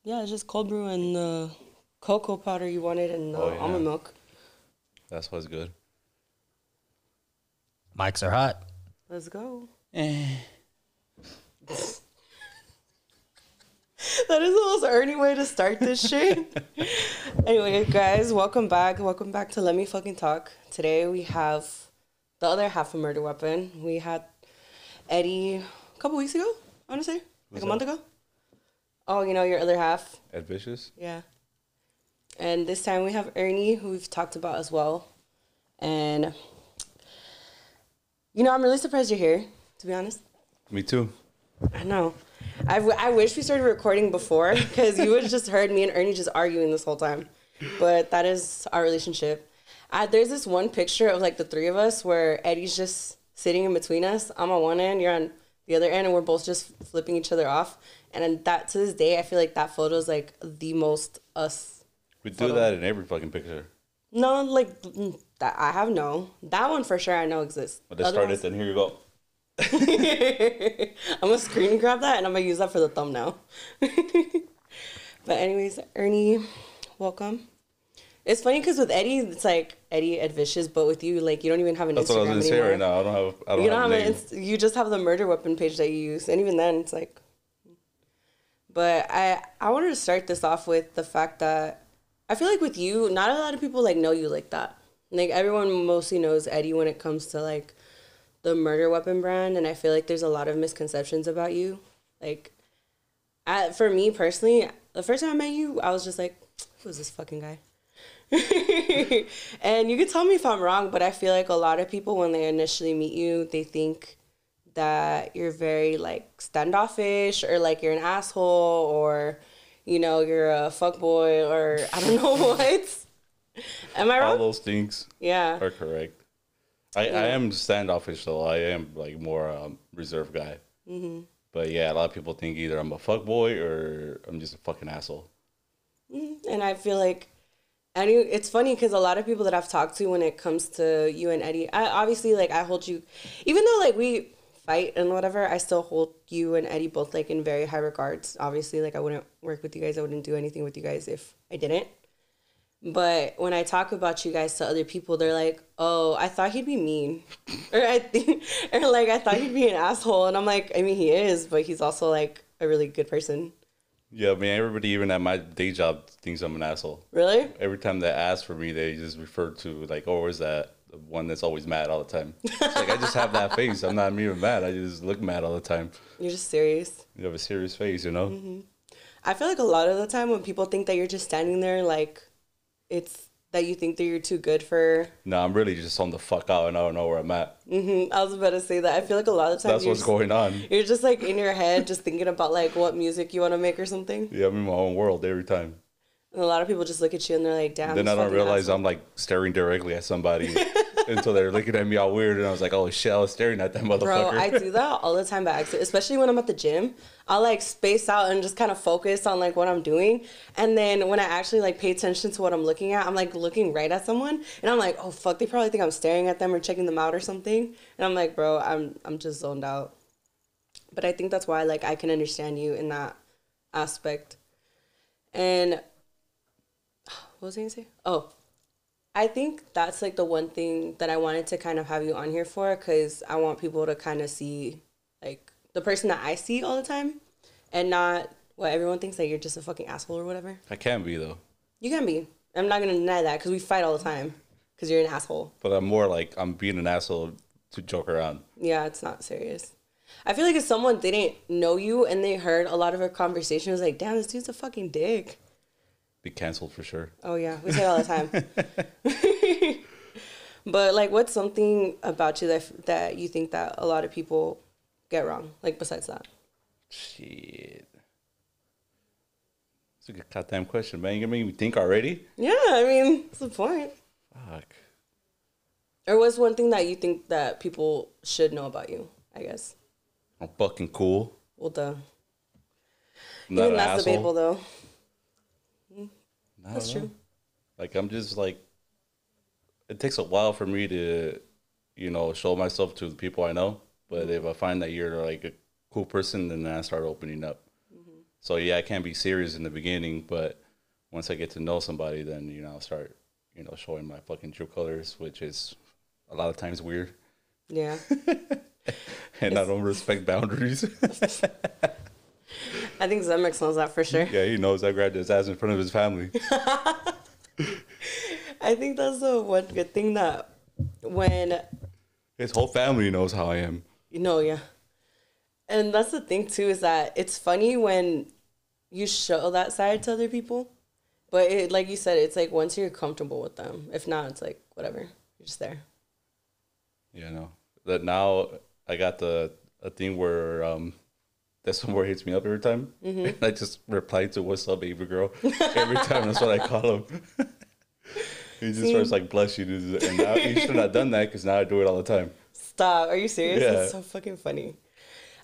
Yeah, it's just cold brew and the cocoa powder you wanted and the almond milk. That's what's good. Mics are hot. Let's go. That is the most Ernie way to start this shit. Anyway, guys, welcome back. Welcome back to Let Me Fucking Talk. Today we have the other half of Murda Weapon. We had Eddie a couple weeks ago, I want to say. Like a month ago. Oh, you know, your other half. Ed Vicious? Yeah. And this time we have Ernie, who we've talked about as well. And, you know, I'm really surprised you're here, to be honest. Me too. I know. I wish we started recording before, because you would have just heard me and Ernie just arguing this whole time. But that is our relationship. There's this one picture of, like, the three of us where Eddie's just sitting in between us. I'm on one end, you're on the other end, and we're both just flipping each other off. And that, to this day, I feel like that photo is, like, the most us. We do that in every fucking picture. No, like, that I have no. That one for sure I know exists. But let's start it, then here you go. I'm going to screen grab that, and I'm going to use that for the thumbnail. But anyways, Ernie, welcome. It's funny because with Eddie, it's like Eddie Ed Vicious, but with you, like, you don't even have an Instagram anymore. That's what I was going to say right now. I don't have a name. You just have the Murda Weapon page that you use. And even then, it's like... But I wanted to start this off with the fact that I feel like with you, not a lot of people, like, know you like that. Like, everyone mostly knows Eddie when it comes to, like, the Murda Weapon brand, and I feel like there's a lot of misconceptions about you. Like, for me personally, the first time I met you, I was just like, who's this fucking guy? And you can tell me if I'm wrong, but I feel like a lot of people, when they initially meet you, they think that you're very, like, standoffish, or, like, you're an asshole, or, you know, you're a fuckboy, or I don't know what. Am I wrong? All those things are correct. I am standoffish, though. I am, like, more reserved guy. Mm-hmm. But, yeah, a lot of people think either I'm a fuckboy or I'm just a fucking asshole. Mm-hmm. And I feel like, it's funny because a lot of people that I've talked to when it comes to you and Eddie, obviously, like, I hold you, even though, like, we fight and whatever, I still hold you and Eddie both, like, in very high regards. Obviously, like, I wouldn't work with you guys. I wouldn't do anything with you guys if I didn't. But when I talk about you guys to other people, they're like, oh, I thought he'd be mean. or I thought he'd be an asshole. And I'm like, I mean, he is, but he's also, like, a really good person. Yeah, I mean, everybody, even at my day job, thinks I'm an asshole. Really? Every time they ask for me, they just refer to, like, oh, where's that one that's always mad all the time? It's like, I just have that face. I'm not even mad. I just look mad all the time. You're just serious. You have a serious face, you know? Mm-hmm. I feel like a lot of the time when people think that you're just standing there, like, it's that you think that you're too good for... No, I'm really just on the fuck out and I don't know where I'm at. Mm-hmm. I was about to say that. I feel like a lot of times that's what's going on. You're just, like, in your head just thinking about, like, what music you want to make or something. Yeah, I'm in my own world every time. And a lot of people just look at you and they're like, damn. Then I don't realize I'm, like, staring directly at somebody until they're looking at me all weird. And I was like, oh, shit, I was staring at that motherfucker. Bro, I do that all the time by accident, especially when I'm at the gym. I'll, like, space out and just kind of focus on, like, what I'm doing. And then when I actually, like, pay attention to what I'm looking at, I'm, like, looking right at someone. And I'm like, oh, fuck, they probably think I'm staring at them or checking them out or something. And I'm like, bro, I'm just zoned out. But I think that's why, like, I can understand you in that aspect. And... what was I going to say? Oh, I think that's, like, the one thing that I wanted to kind of have you on here for, because I want people to kind of see, like, the person that I see all the time and not what everyone thinks, that you're just a fucking asshole or whatever. I can be, though. You can be. I'm not going to deny that because we fight all the time because you're an asshole. But I'm more like I'm being an asshole to joke around. Yeah, it's not serious. I feel like if someone didn't know you and they heard a lot of our conversation, it was like, damn, this dude's a fucking dick. Be canceled for sure. Oh, yeah. We say it all the time. But, like, what's something about you that you think that a lot of people get wrong? Like, besides that? Shit. It's a good goddamn question, man. You make me think already? Yeah, I mean, that's the point. Fuck. Or what's one thing that you think that people should know about you, I guess? I'm fucking cool. Well, duh. Even that's asshole. Debatable, though. That's true. Like, I'm just, like, it takes a while for me to, you know, show myself to the people I know. But if I find that you're, like, a cool person, then I start opening up. Mm-hmm. So yeah, I can't be serious in the beginning, but once I get to know somebody, then I'll start showing my fucking true colors, which is a lot of times weird. Yeah. And I don't respect boundaries. I think Zemex knows that for sure. Yeah, he knows I grabbed his ass in front of his family. I think that's the one good thing that when his whole family knows how I am. Yeah. And that's the thing too, is that it's funny when you show that side to other people, but it, like you said, it's like once you're comfortable with them. If not, it's like whatever, you're just there. Yeah, no. That now I got a thing where that somewhere hits me up every time, and I just reply to "What's up, baby girl?" every time. That's what I call him. He just starts like bless you, and now you should have done that because now I do it all the time. Stop! Are you serious? Yeah. That's so fucking funny.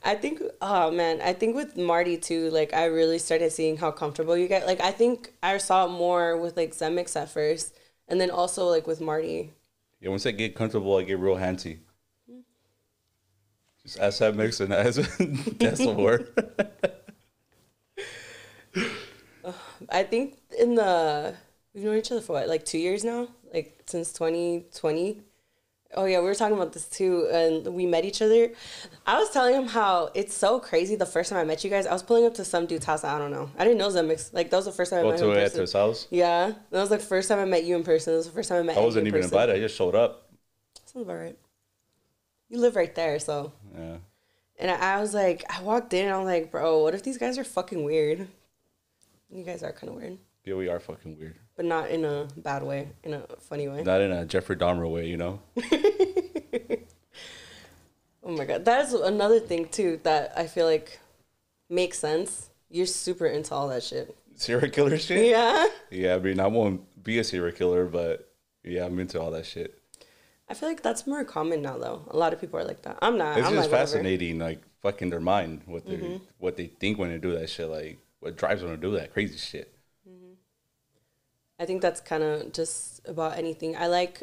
I think, oh man, I think with Marty too, like I really started seeing how comfortable you get. Like I think I saw it more with like Zemex at first, and then also like with Marty. Yeah, once I get comfortable, I get real handsy. Just ask Zemex and that's the word. I think we've known each other for what, like 2 years now, like since 2020. Oh yeah, we were talking about this too, and we met each other. I was telling him how it's so crazy. The first time I met you guys, I was pulling up to some dude's house. I don't know. I didn't know Zemex. Like that was the first time I met him in person. To his house? Yeah, that was like the first time I met you in person. That was the first time I met. I wasn't even invited. I just showed up. Sounds about right. You live right there, so. Yeah. And I was like, I walked in and I was like, bro, what if these guys are fucking weird? You guys are kind of weird. Yeah, we are fucking weird. But not in a bad way, in a funny way. Not in a Jeffrey Dahmer way, Oh my God. That is another thing, too, that I feel like makes sense. You're super into all that shit. Serial killer shit? Yeah. Yeah, I mean, I won't be a serial killer, but yeah, I'm into all that shit. I feel like that's more common now, though. A lot of people are like that. I'm not. It's I'm just like, fascinating, like, fucking their mind, what they think when they do that shit, like, what drives them to do that crazy shit. I think that's kind of just about anything. I like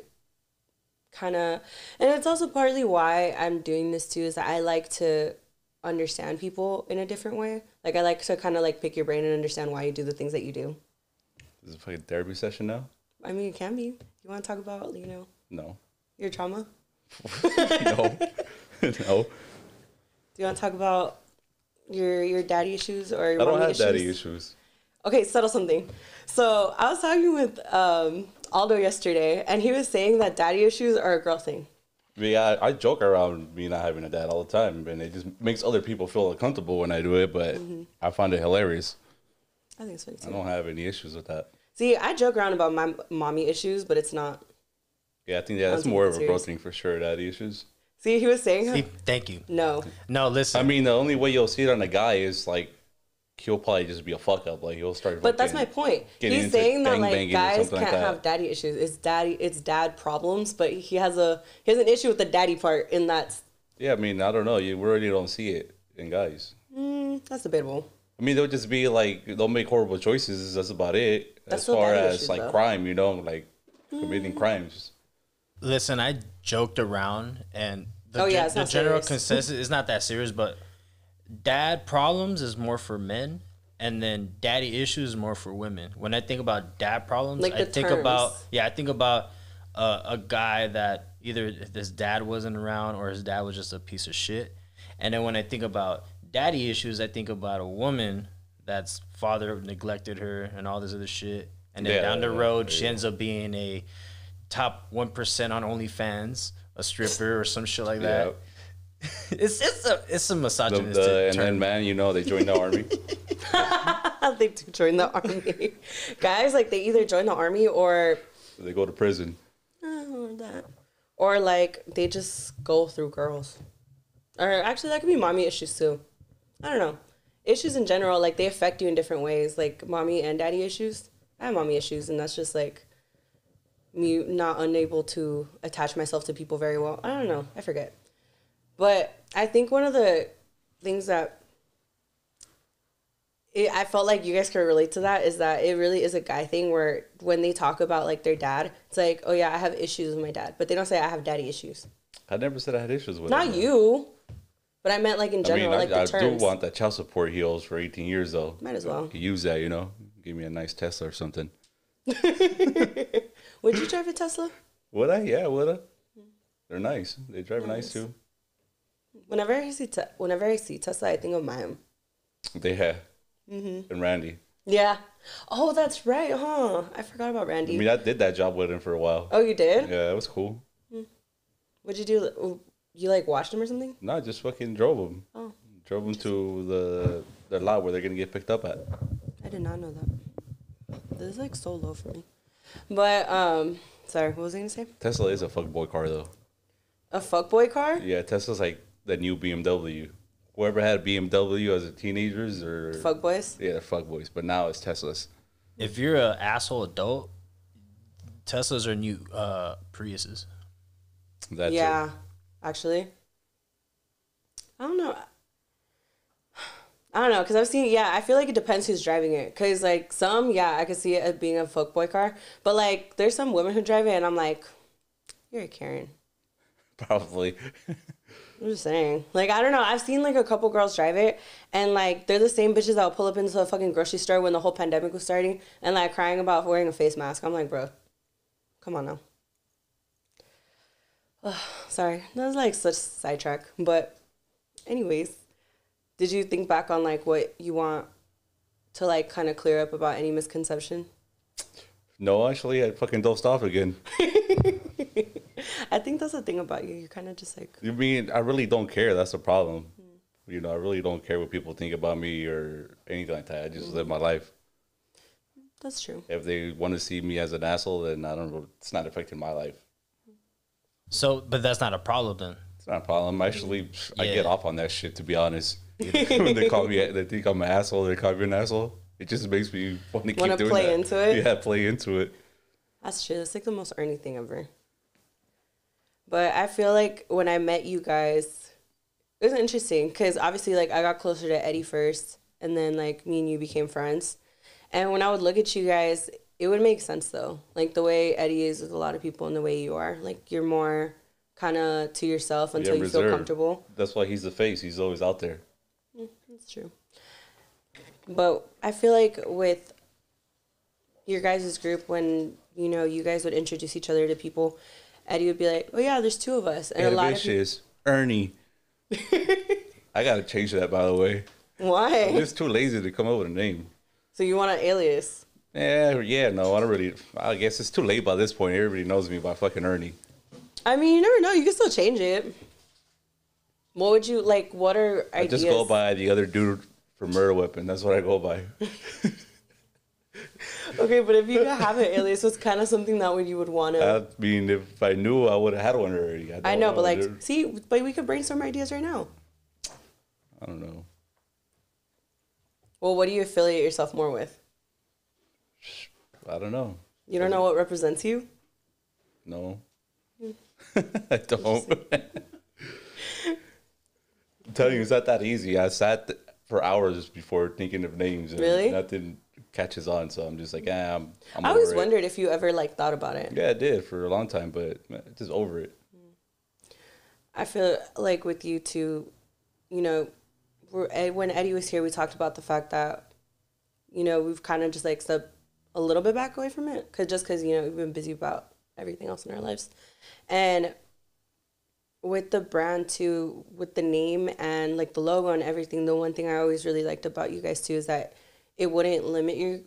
kind of, and it's also partly why I'm doing this too, is that I like to understand people in a different way. Like I like to kind of like pick your brain and understand why you do the things that you do. Is it a fucking therapy session now? I mean, it can be. You want to talk about, No. Your trauma? No. No. Do you want to talk about your daddy issues or your I don't mommy have daddy issues. Okay, settle something. So I was talking with Aldo yesterday, and he was saying that daddy issues are a girl thing. Yeah, I joke around me not having a dad all the time, and it just makes other people feel uncomfortable when I do it, but I find it hilarious. I think it's funny too. I don't have any issues with that. See, I joke around about my mommy issues, but it's not. Yeah, I think that's more of a girl thing for sure, daddy issues. See, he was saying... thank you. No, listen. I mean, the only way you'll see it on a guy is, like, he'll probably just be a fuck up. Like, he'll start... But that's my point. He's saying that, like, guys can't have daddy issues. It's dad problems, but he has an issue with the daddy part in that... Yeah, I mean, I don't know. You really don't see it in guys. That's debatable. I mean, they'll just be, like, they'll make horrible choices. That's about it. That's as far as, issues, like, though. crime, like, committing crimes. Listen, I joked around, and the general serious. consensus is not that serious, but dad problems is more for men, and then daddy issues is more for women. When I think about dad problems, Like I the think terms. about a guy that either his dad wasn't around or his dad was just a piece of shit. And then when I think about daddy issues, I think about a woman that's father neglected her and all this other shit. And then down the road, she ends up being a top 1% on OnlyFans, a stripper or some shit like that. It's a misogynist And then, man, they join the army. They do join the army. Guys, like, they either join the army or... They go to prison. Or that. Or, like, they just go through girls. Or, actually, that could be mommy issues, too. I don't know. Issues in general, like, they affect you in different ways. Like, mommy and daddy issues. I have mommy issues, and that's just, like... me not unable to attach myself to people very well. I don't know. I forget. But I think one of the things that I felt like you guys could relate to that is that it really is a guy thing where when they talk about like their dad, it's like, oh yeah, I have issues with my dad. But they don't say I have daddy issues. I never said I had issues with Not him. you. But I meant like in general, like the I terms. do want that child support heals for 18 years though. Might as well. Could use that, you know. Give me a nice Tesla or something. Would you drive a Tesla? Would I? Yeah, would I? They're nice. They drive nice too. Whenever I see Tesla, I think of mine. They have. And Randy. Yeah. Oh, that's right, huh? I forgot about Randy. I mean, I did that job with him for a while. Oh, you did? Yeah, it was cool. What'd you do? You like watched him or something? No, I just fucking drove him. Oh. Drove him to the lot where they're gonna get picked up at. I did not know that. This is like so low for me. But sorry, what was I gonna say? Tesla is a fuckboy car though. A fuckboy car? Yeah, Tesla's like the new BMW. Whoever had a BMW as a teenagers or Fuckboys? yeah, they're fuckboys. But now it's Teslas. If you're an asshole adult, Teslas are new Priuses. That's Yeah, actually. I don't know. Because I've seen, I feel like it depends who's driving it. Because, like, some, I could see it as being a fuckboy car. But, like, there's some women who drive it, and I'm like, you're a Karen. Probably. I'm just saying. Like, I don't know. I've seen, like, a couple girls drive it, and, like, they're the same bitches that will pull up into a fucking grocery store when the whole pandemic was starting and, like, crying about wearing a face mask. I'm like, bro, come on now. Sorry. That was, like, such a sidetrack. But, anyways, did you think back on, like, what you want to, like, kind of clear up about any misconception? No, actually, I fucking dozed off again. I think that's the thing about you. You're kind of just like... You mean, I really don't care. That's the problem. You know, I really don't care what people think about me or anything like that. I just live my life. That's true. If they want to see me as an asshole, then I don't know. It's not affecting my life. So, but that's not a problem then. It's not a problem. Actually, I get off on that shit, to be honest. When they call me, they think I'm an asshole. They call me an asshole. It just makes me want to keep doing that. Want to play into it? Yeah, play into it. That's true. That's like the most Ernie thing ever. But I feel like when I met you guys, it was interesting because obviously, like, I got closer to Eddie first, and then, like, me and you became friends. And when I would look at you guys, it would make sense, though. Like, the way Eddie is with a lot of people and the way you are. Like, you're more kind of to yourself until you feel comfortable. That's why he's the face. He's always out there. That's true. But I feel like with your guys' group, when, you know, you guys would introduce each other to people, Eddie would be like, oh, yeah, there's two of us. And a lot of people... is Ernie. I got to change that, by the way. Why? I'm just too lazy to come up with a name. So you want an alias? Yeah, no, I don't really... I guess it's too late by this point. Everybody knows me by fucking Ernie. I mean, you never know. You can still change it. What would you, like, what are ideas? I just go by the other dude from Murda Weapon. That's what I go by. Okay, but if you could have an alias, what's kind of something that you would want to... I mean, if I knew, I would have had one already. I know, but, like, see, but we could brainstorm ideas right now. I don't know. Well, what do you affiliate yourself more with? I don't know. You don't know what represents you? No. I don't. I'm telling you, it's not that easy. I sat for hours before thinking of names. And really? Nothing catches on, so I'm just like, I'm I always wondered if you ever, like, thought about it. Yeah, I did for a long time, but just over it. I feel like with you two, you know, when Eddie was here, we talked about the fact that, you know, we've kind of just, like, stepped a little bit back away from it. Because, you know, we've been busy about everything else in our lives. And with the brand, too, with the name and, like, the logo and everything, the one thing I always really liked about you guys, too, is that it wouldn't limit you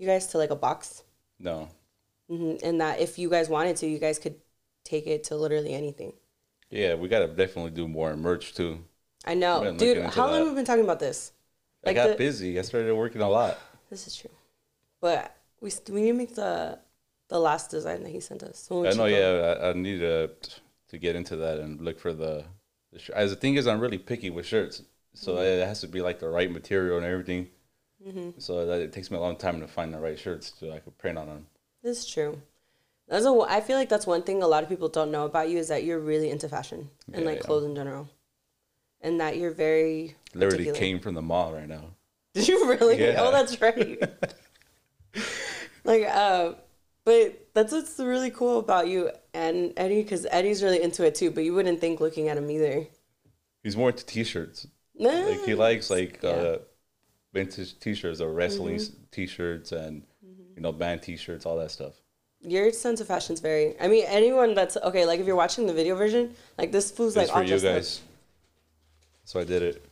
guys to, like, a box. No. And that if you guys wanted to, you guys could take it to literally anything. Yeah, we got to definitely do more merch, too. I know. Dude, how long have we been talking about this? Like, I got busy. I started working a lot. This is true. But we need to make the last design that he sent us. I know, yeah. I need to get into that and look for the shirt. As the thing is, I'm really picky with shirts. So it has to be, like, the right material and everything. So that it takes me a long time to find the right shirts so I could print on them. This is true. I feel like that's one thing a lot of people don't know about you is that you're really into fashion and like clothes in general, and that you're very literally articulate. came from the mall right now. Did you really? Yeah. Oh, that's right. But that's what's really cool about you and Eddie, because Eddie's really into it too. But you wouldn't think looking at him either. He's more into t-shirts. Nice. Like he likes vintage t-shirts or wrestling t-shirts and band t-shirts, all that stuff. Your sense of fashion's very. I mean, anyone that's okay. Like if you're watching the video version, like this fool's like It's for all you dressed up. guys. So I did it.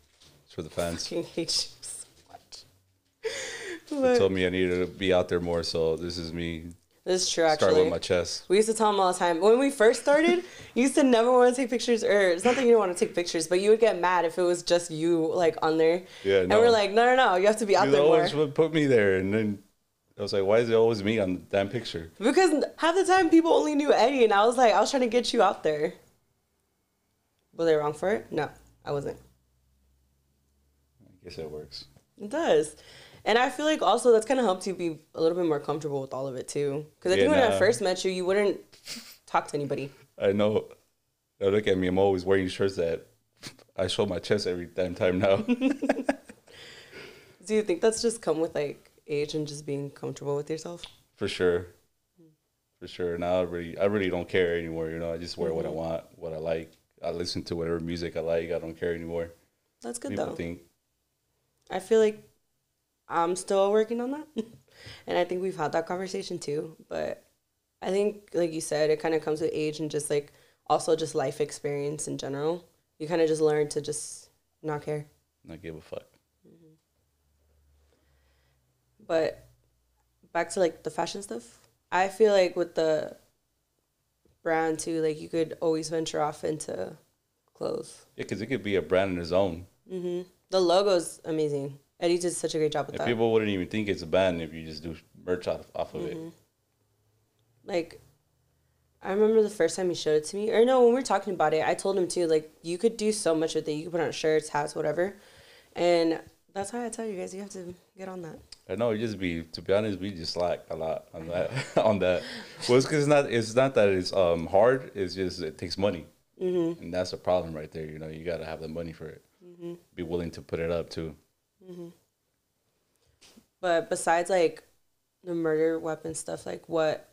It's for the fans. I fucking hate you so much. They told me I needed to be out there more, so this is me. This is true, actually. Start with my chest. We used to tell them all the time. When we first started, you used to never want to take pictures, or it's not that you didn't want to take pictures, but you would get mad if it was just you, like, on there. Yeah, And we're like, no, you have to be out there more. always would put me there, and then I was like, why is it always me on the damn picture? Because half the time people only knew Eddie, and I was trying to get you out there. Were they wrong for it? No, I wasn't. I guess it works. It does. And I feel like also that's kind of helped you be a little bit more comfortable with all of it too. Because I think when I first met you, you wouldn't talk to anybody. I know. Now look at me. I'm always wearing shirts that I show my chest every damn time now. Do you think that's just come with like age and just being comfortable with yourself? For sure. Now I really don't care anymore. I just wear what I want, what I like. I listen to whatever music I like. I don't care anymore. That's good People though. think. I feel like I'm still working on that. And I think we've had that conversation too. But I think, like you said, it kind of comes with age and just like also just life experience in general. You kind of just learn to just not care. Not give a fuck. But back to like the fashion stuff. I feel like with the brand too, like you could always venture off into clothes. Yeah, because it could be a brand in its own. The logo's amazing. Eddie did such a great job with that. People wouldn't even think it's a band if you just do merch off of it. Like, I remember the first time he showed it to me. Or no, when we were talking about it, I told him too, like, you could do so much with it. You could put on shirts, hats, whatever. And that's why I tell you guys, you have to get on that. I know, to be honest, we just slack a lot on that. on that. Well, it's because it's not that it's hard. It's just it takes money. And that's the problem right there. You got to have the money for it. Be willing to put it up too. But besides like the murder weapon stuff, like what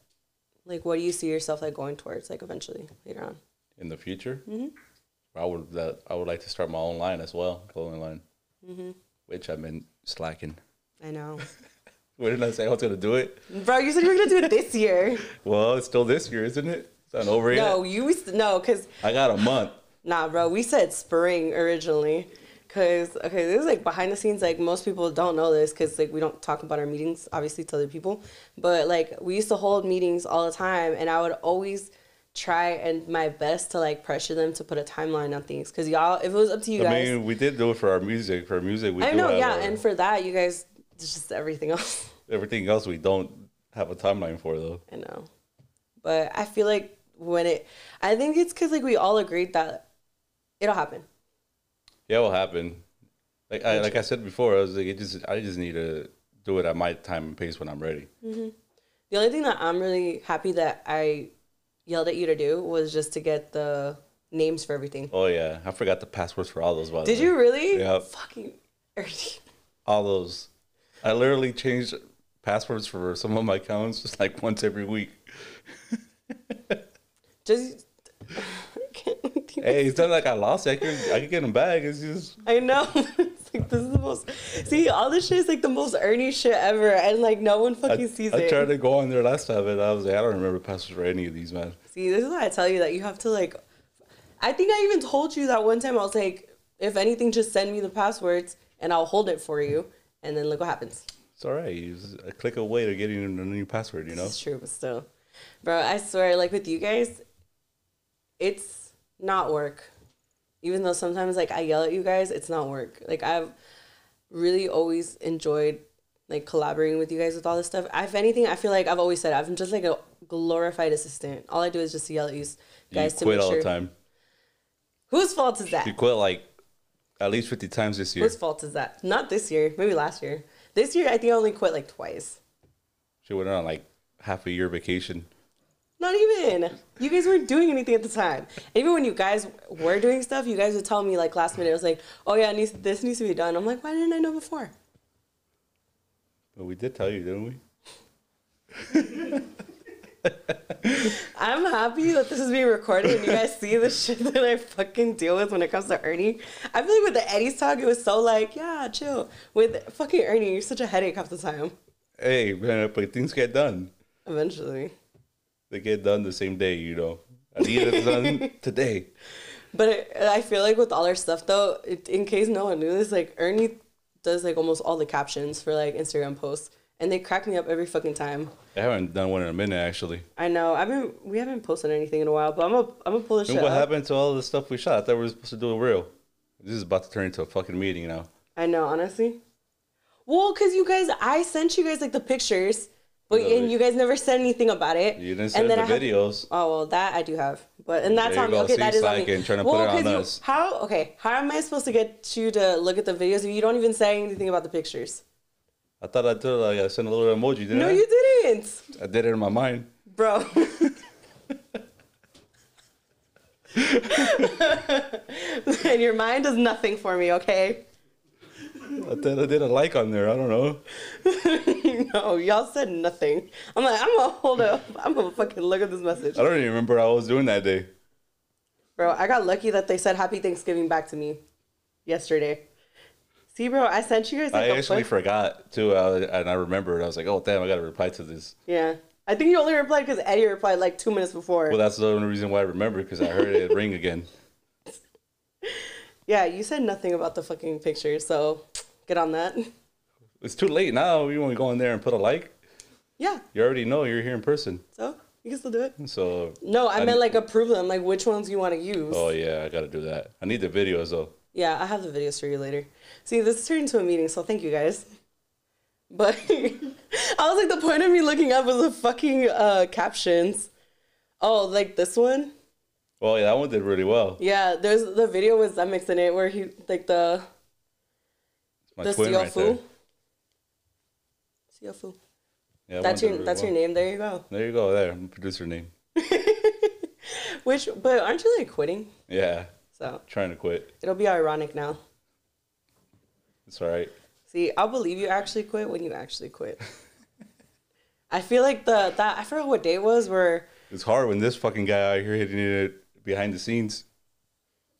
do you see yourself like going towards like eventually later on in the future? I would like to start my own line as well, clothing line, which I've been slacking. I know. What did I say? I was gonna do it, bro. You said you were gonna do it this year. Well, it's still this year, isn't it? It's not over yet. No, because I got a month. Nah, bro. We said spring originally. Because, okay, this is like behind the scenes. Like, most people don't know this because, like, we don't talk about our meetings, obviously, to other people. But, like, we used to hold meetings all the time. And I would always try and my best to, like, pressure them to put a timeline on things. Because, y'all, if it was up to you guys. I mean, we did do it for our music. For music, we I know, yeah. And for that, you guys, it's just everything else. Everything else we don't have a timeline for, though. I know. But I feel like I think it's because, like, we all agreed that it'll happen. Yeah, it will happen. Like I said before, I was like, I just need to do it at my time and pace when I'm ready. The only thing that I'm really happy that I yelled at you to do was just to get the names for everything. Oh yeah, I forgot the passwords for all those. Did you really? Yeah. Fucking Ernie. All those. I literally changed passwords for some of my accounts just like once every week. Just. Hey, it's not like I lost it. I could get them back. It's just. I know. It's like, this is the most. See, all this shit is like the most Ernie shit ever, and like no one fucking sees it. I tried to go on there last time, and I was like, I don't remember passwords for any of these, man. See, this is why I tell you that you have to like. I think I even told you that one time. I was like, if anything, just send me the passwords, and I'll hold it for you, and then look what happens. It's all right. It's a click away to getting a new password. It's true, but still, bro. I swear, like with you guys, it's not work. Even though sometimes like I yell at you guys, it's not work. Like I've really always enjoyed like collaborating with you guys with all this stuff. If anything, I feel like I've always said I'm just like a glorified assistant. All I do is just yell at you guys to make sure. You quit all the time. Whose fault is that? You quit like at least 50 times this year. Whose fault is that? Not this year. Maybe last year. This year, I think I only quit like twice. She went on like half a year vacation. Not even. You guys weren't doing anything at the time. Even when you guys were doing stuff, you guys would tell me like last minute. It was like, oh yeah, this needs to be done. I'm like, why didn't I know before? But we did tell you, didn't we? I'm happy that this is being recorded and you guys see the shit that I fucking deal with when it comes to Ernie. I feel like with the Eddie's talk, it was so like, yeah, chill. With fucking Ernie, you're such a headache half the time. Hey, man, but things get done. Eventually. They get done the same day, you know. I need it done today. But I feel like with all our stuff, though, in case no one knew this, like, Ernie does, like, almost all the captions for, like, Instagram posts. And they crack me up every fucking time. I haven't done one in a minute, actually. I know. We haven't posted anything in a while, but I'm gonna pull this shit What up. happened to all the stuff we shot? I thought we were supposed to do a reel. This is about to turn into a fucking meeting now. I know, honestly. Well, because I sent you guys, like, the pictures, but and you guys never said anything about it. You didn't send the videos. Oh, well, that I do have. And that's on me. Okay, that is on me. Trying to put it on us. How am I supposed to get you to look at the videos if you don't even say anything about the pictures? I thought I did. Like, I sent a little emoji, didn't I? No, you didn't. I did it in my mind. Bro. And your mind does nothing for me, okay? I thought I did a like on there. I don't know. No, y'all said nothing. I'm like, I'm gonna hold up. I'm gonna fucking look at this message. I don't even remember what I was doing that day. Bro, I got lucky that they said Happy Thanksgiving back to me yesterday. See, bro, I sent you guys like I actually forgot, too, and I remembered. I was like, oh, damn, I got to reply to this. Yeah. I think you only replied because Eddie replied like 2 minutes before. Well, that's the only reason why I remember, because I heard it ring again. Yeah, you said nothing about the fucking picture, so get on that. It's too late now. You want to go in there and put a like? Yeah. You already know you're here in person. So, you can still do it. So. No, I meant like approve them, like which ones you want to use. Oh, yeah, I got to do that. I need the videos, though. Yeah, I have the videos for you later. See, this is turning into a meeting, so thank you guys. But I was like, the point of me looking up was the fucking captions. Oh, like this one? Well, yeah, that one did really well. Yeah, there's the video with Zemix in it where he, like the twin right there. Fu. Yeah, that's your name. There you go. There you go. There, producer name. But aren't you like quitting? Yeah. So trying to quit. It'll be ironic now. It's all right. See, I'll believe you actually quit when you actually quit. I feel like I forgot what day it was where it's hard when this fucking guy out here hitting it behind the scenes.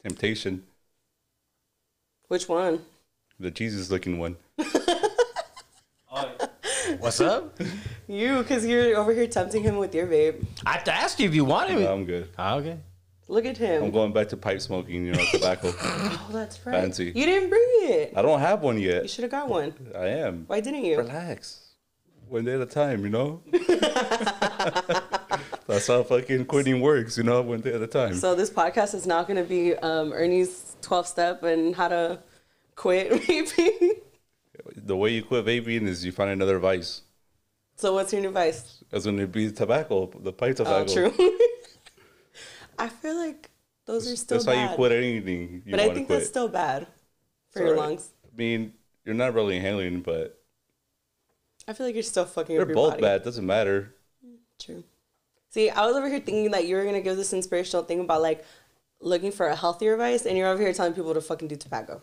Temptation. Which one? The Jesus looking one. What's up? You, because you're over here tempting him with your vape. I have to ask you if you want it. No, I'm good. Oh, okay. Look at him. I'm going back to pipe smoking, tobacco. Oh, that's right. Fancy. You didn't bring it. I don't have one yet. You should have got one. I am. Why didn't you? Relax. One day at a time, That's how fucking quitting works, one day at a time. So this podcast is now going to be Ernie's 12-step and how to quit vaping. The way you quit vaping is you find another vice. So what's your new vice? It's going to be tobacco, the pipe tobacco. Oh, true. I feel like those are still bad. That's how you quit anything but I think that's still bad for your lungs. I mean, you're not really inhaling, but I feel like you're still fucking up your both body. bad. Doesn't matter. True. See, I was over here thinking that you were going to give this inspirational thing about, like, looking for a healthier vice, and you're over here telling people to fucking do tobacco.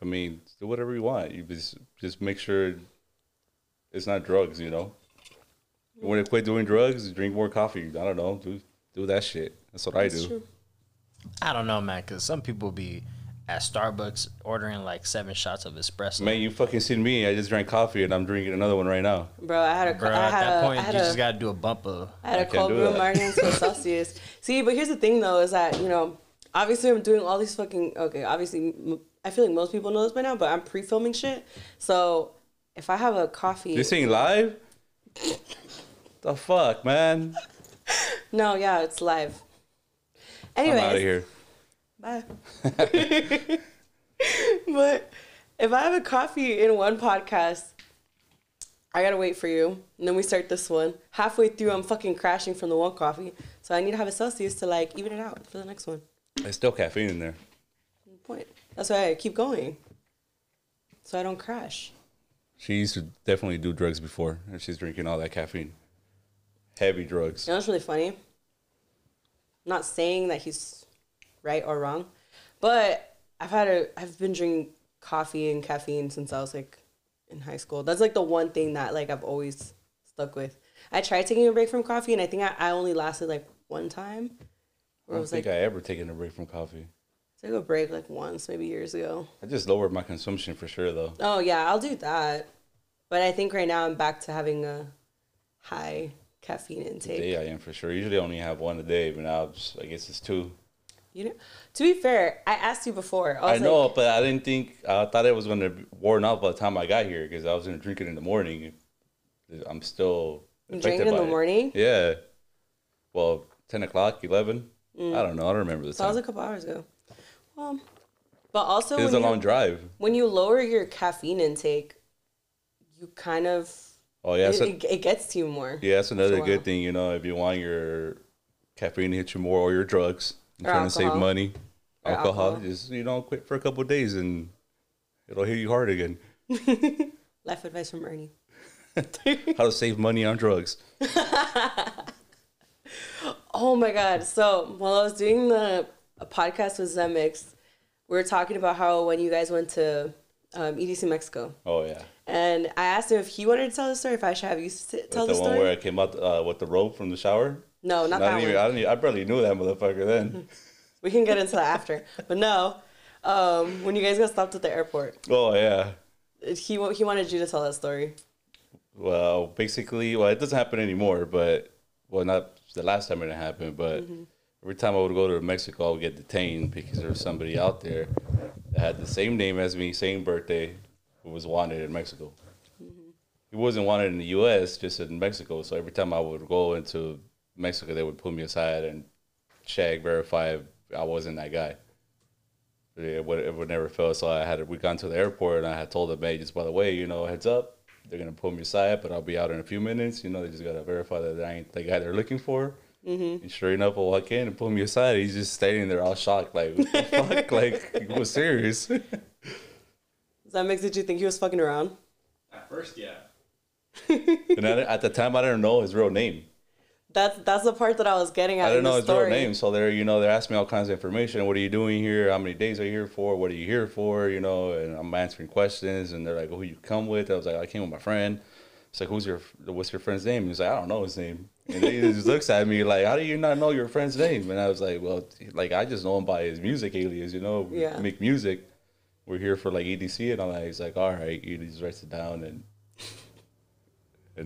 I mean, do whatever you want. You just make sure it's not drugs, You want to quit doing drugs, drink more coffee. I don't know. Do that shit. That's what I do. True. I don't know, man, because some people be at Starbucks ordering like 7 shots of espresso. Man, you fucking seen me. I just drank coffee and I'm drinking another one right now. Bro, at that point, you just got to do a bump of. I had a cold brew Martin Celsius. See, but here's the thing, though, is that, obviously I'm doing all these fucking, obviously I feel like most people know this by now, but I'm pre-filming shit. So if I have a coffee. This ain't live? The fuck, man? No, yeah, it's live. Anyways. I'm out of here. Bye. But if I have a coffee in one podcast, I gotta wait for you. And then we start this one. Halfway through, I'm fucking crashing from the one coffee. So I need to have a Celsius to, like, even it out for the next one. There's still caffeine in there. Point. That's why I keep going. So I don't crash. She used to definitely do drugs before, and she's drinking all that caffeine. Heavy drugs. You know what's really funny? I'm not saying that he's right or wrong, but I've been drinking coffee and caffeine since I was, like, in high school. That's, like, the one thing that, like, I've always stuck with. I tried taking a break from coffee, and I think I only lasted like one time. I don't think I ever taken a break from coffee. I took a break like once, maybe years ago. I just lowered my consumption for sure, though. Oh, yeah, I'll do that. But I think right now I'm back to having a high caffeine intake. Today I am for sure. Usually I only have one a day, but now I guess it's two. You know, to be fair, I asked you before. I know, but I didn't think, I thought it was going to worn off by the time I got here because I was going to drink it in the morning. I'm still drinking in the morning? Yeah. Well, 10 o'clock, 11. I don't know. I don't remember the time. That was a couple hours ago. But also, it was a long drive. When you lower your caffeine intake, you kind of... Oh, yeah. It gets to you more. Yeah, that's another good thing, you know, if you want your caffeine to hit you more or your drugs. I'm trying to save money. Alcohol. Just, you know, quit for a couple of days and it'll hit you hard again. Life advice from Ernie. How to save money on drugs. Oh my God. So while I was doing a podcast with Zemix, we were talking about how when you guys went to EDC Mexico. Oh, yeah. And I asked him if he wanted to tell the story, if I should have you tell the story. The one where I came out with the rope from the shower? No, not that one. I barely knew that motherfucker then. We can get into that after. But no, when you guys got stopped at the airport. Oh, yeah. He wanted you to tell that story. Well, basically, it doesn't happen anymore, but, well, not the last time it happened, but every time I would go to Mexico, I would get detained because there was somebody out there that had the same name as me, same birthday, who was wanted in Mexico. He wasn't wanted in the U.S., just in Mexico, so every time I would go into Mexico, they would pull me aside and check, verify if I wasn't that guy. But it would never fail, so we got to the airport, and I had told them, hey, just by the way, you know, heads up, they're going to pull me aside, but I'll be out in a few minutes. You know, they just got to verify that I ain't the guy they're looking for. And sure enough, I walk in and pull me aside. He's just standing there all shocked, like, what the fuck? Like, it was serious. Does that make you think he was fucking around? At first, yeah. And at the time, I didn't know his real name. That's the part that I was getting at. I didn't know his real name, so they're asking me all kinds of information. What are you doing here? How many days are you here for? What are you here for? You know, and I'm answering questions, and they're like, "Who you come with?" I was like, "I came with my friend." It's like, what's your friend's name? He's like, "I don't know his name." And he just looks at me like, "How do you not know your friend's name?" And I was like, "Well, like I just know him by his music alias. You know, we make music. We're here for like EDC and all that." He's like, "All right," he just writes it down and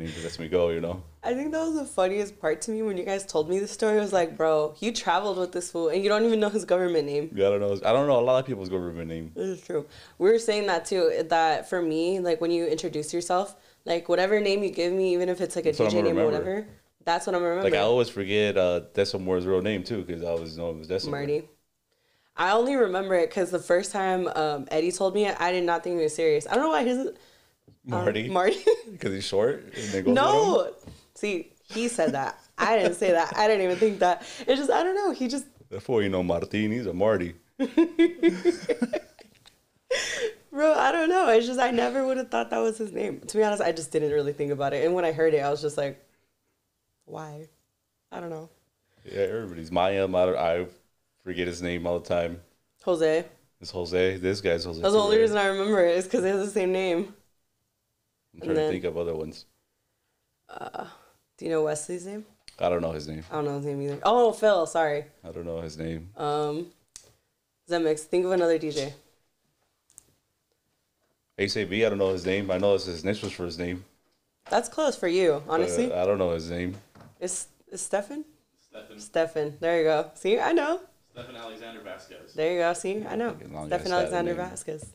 he just lets me go. You know. I think that was the funniest part to me when you guys told me the story. I was like, bro, you traveled with this fool and you don't even know his government name. Yeah, I don't know a lot of people's government name. This is true. We were saying that too, that for me, like when you introduce yourself, like whatever name you give me, even if it's like a DJ name or whatever, that's what I'm remembering. Like I always forget Decimore's real name too because I always know it was Decimore. Marty. I only remember it because the first time Eddie told me it, I did not think he was serious. I don't know why his... Marty? Because he's short? No! See, he said that. I didn't say that. I didn't even think that. It's just, I don't know. He just... Therefore, you know, Martin, he's a Marty. Bro, I don't know. It's just, I never would have thought that was his name. To be honest, I just didn't really think about it. And when I heard it, I was just like, why? I don't know. Yeah, everybody's Maya. I forget his name all the time. Jose. It's Jose. This guy's Jose. That's the only reason I remember it is because they have the same name. I'm trying to think of other ones. Do you know Wesley's name? I don't know his name. I don't know his name either. Oh, Phil. Sorry. I don't know his name. Zemix. Think of another DJ. ACB, I don't know his name. I know it's his initials for his name. That's close for you, honestly. I don't know his name. Is Stefan? Stefan. There you go. See, I know. Stefan Alexander Vasquez. There you go. See, I know. Stefan Alexander Vasquez.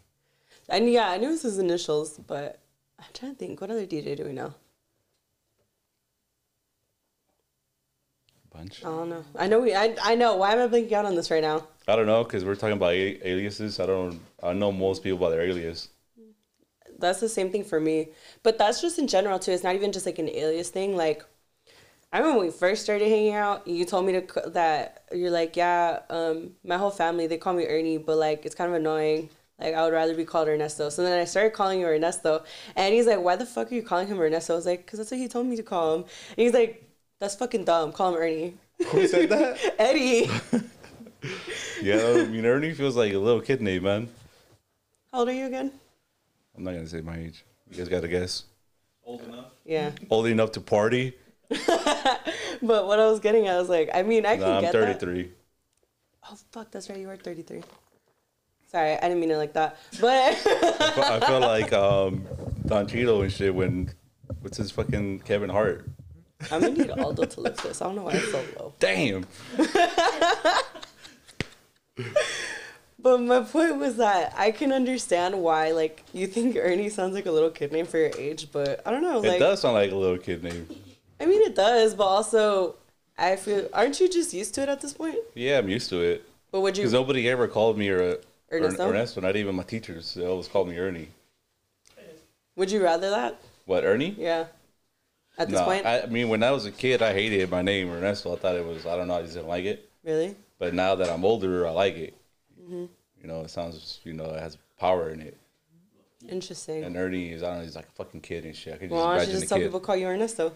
And yeah, I knew it was his initials, but I'm trying to think. What other DJ do we know? Bunch. I don't know. I know. Why am I blanking out on this right now? I don't know, because we're talking about aliases. I know most people by their alias. That's the same thing for me. But that's just in general, too. It's not even just like an alias thing. Like, I remember when we first started hanging out, you told me that you're like, yeah, my whole family, they call me Ernie, but like, it's kind of annoying. Like, I would rather be called Ernesto. So then I started calling you Ernesto. And he's like, why the fuck are you calling him Ernesto? I was like, because that's what he told me to call him. And he's like, that's fucking dumb. Call him Ernie. Who said that? Eddie. Yeah, I mean, Ernie feels like a little kid name, man. How old are you again? I'm not going to say my age. You guys got to guess. Old enough? Yeah. Old enough to party? But what I was getting at was like, I mean, I can get that. I'm 33. Oh, fuck, that's right. You are 33. Sorry, I didn't mean it like that. But I feel like Don Cheadle and shit when, what's his fucking Kevin Hart? I'm going to need Aldo to lift this. I don't know why it's so low. Damn. But my point was that I can understand why, like, you think Ernie sounds like a little kid name for your age, but I don't know. Like, it does sound like a little kid name. I mean, it does, but also, I feel, aren't you just used to it at this point? Yeah, I'm used to it. But would you? Because nobody ever called me Ernesto? Ernesto, not even my teachers. They always called me Ernie. Would you rather that? What, Ernie? Yeah. At this point? I mean, when I was a kid, I hated my name, Ernesto. I thought it was, I don't know, I just didn't like it. Really? But now that I'm older, I like it. Mm-hmm. You know, it sounds, you know, it has power in it. Interesting. And Ernie is, I don't know, he's like a fucking kid and shit. I could just Well, why don't imagine you just tell people to call you Ernesto?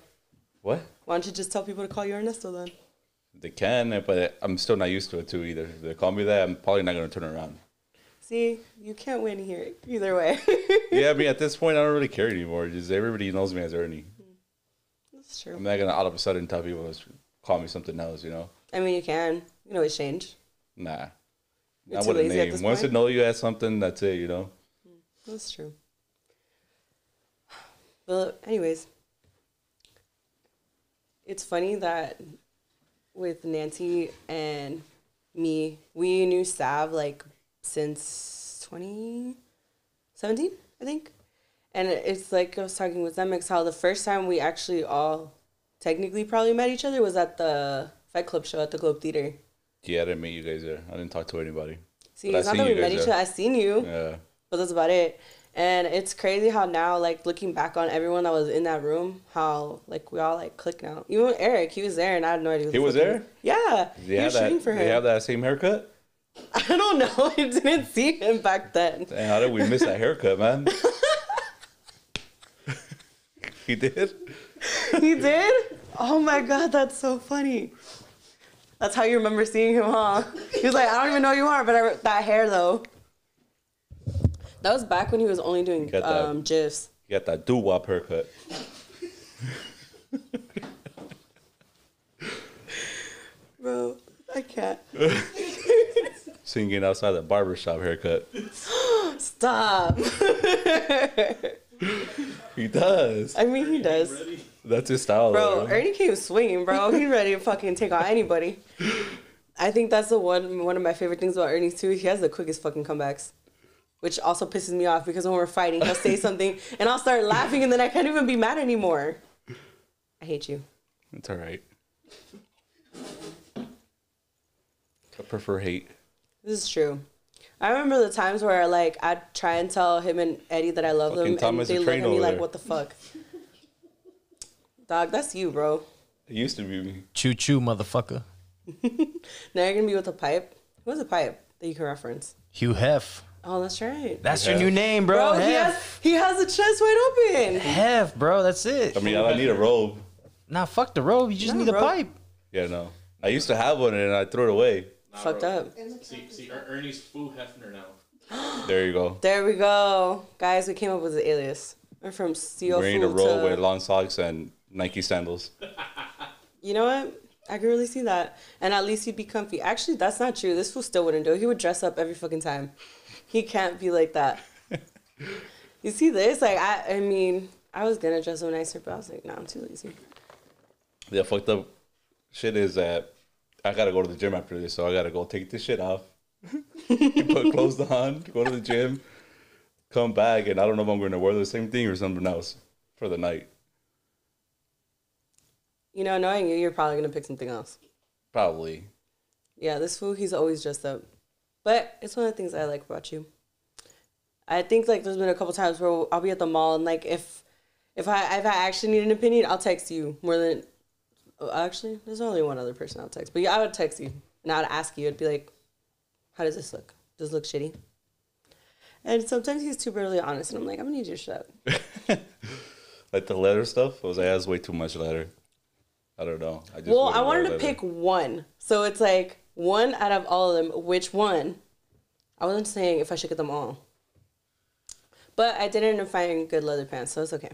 What? Why don't you just tell people to call you Ernesto then? They can, but I'm still not used to it too either. If they call me that, I'm probably not going to turn around. See, you can't win here either way. Yeah, I mean, at this point, I don't really care anymore. Just everybody knows me as Ernie. That's true. I'm not going to all of a sudden tell people to call me something else, you know? I mean, you can. You can always change. Nah. You're Not too with a lazy at name. this Once they point? know you as something, that's it, you know? That's true. But anyways, it's funny that with Nancy and me, we knew Sav like since 2017, I think. And it's like I was talking with Zemix how the first time we actually all technically probably met each other was at the Fight Club show at the Globe Theater. Yeah, I didn't meet you guys there. I didn't talk to anybody. See, But it's I not seen that you we met guys each there. other. I seen you, Yeah. but that's about it. And it's crazy how now, like, looking back on everyone that was in that room, how, like, we all, like, click now. Even Eric, he was there, and I had no idea. He was there? Yeah. He was shooting for Did they have him. that same haircut? I don't know. I didn't see him back then. Damn, how did we miss that haircut, man? He did? He did? Oh, my God. That's so funny. That's how you remember seeing him, huh? He was like, I don't even know who you are, but that hair, though. That was back when he was only doing GIFs. You got that doo-wop haircut. Bro, I can't. Singing outside the barbershop haircut. Stop. He does. I mean, he does. That's his style, Bro, though. Ernie came swinging, bro. He's ready to fucking take on anybody. I think that's the one of my favorite things about Ernie, too. He has the quickest fucking comebacks. Which also pisses me off because when we're fighting, he'll say something and I'll start laughing and then I can't even be mad anymore. I hate you. It's all right. I prefer hate. This is true. I remember the times where, like, I'd try and tell him and Eddie that I love Fucking them Thomas and they the look at Train me over like, there. what the fuck? Dog, that's you, bro. It used to be me. Choo choo, motherfucker. Now you're going to be with a pipe? Who has a pipe that you can reference? Hugh Hef. Oh, that's right. That's Hef. your new name, bro. Bro, Hef. he has the chest wide open. Hef, bro. That's it. I mean, I need a robe. Nah, fuck the robe. You just Nah, need a bro. pipe. Yeah, no. I used to have one and I threw it away. Fucked up. See, Ernie's Foo Hefner now. There you go. There we go. Guys, we came up with an alias. We're from CO Wearing a Food robe to... with long socks and Nike sandals. You know what? I can really see that. And at least he'd be comfy. Actually, that's not true. This fool still wouldn't do it. He would dress up every fucking time. He can't be like that. You see this? Like, I mean, I was going to dress up nicer, but I was like, nah, I'm too lazy. The fucked up shit is that I gotta go to the gym after this, so I gotta go take this shit off. Put clothes on, go to the gym, come back, and I don't know if I'm gonna wear the same thing or something else for the night. You know, knowing you, you're probably going to pick something else. Probably. Yeah, this fool, he's always dressed up. But it's one of the things I like about you. I think, like, there's been a couple times where I'll be at the mall, and, like, if I actually need an opinion, I'll text you more than... Actually, there's only one other person I'll text. But yeah, I would text you, and I would ask you. I'd be like, how does this look? Does it look shitty? And sometimes he's too brutally honest, and I'm like, I'm going to need your shit. Like the leather stuff, I was like, that's way too much leather. I don't know. I Well, I wanted to pick one. So it's like, one out of all of them, which one? I wasn't saying if I should get them all. But I did end up finding good leather pants, so it's okay.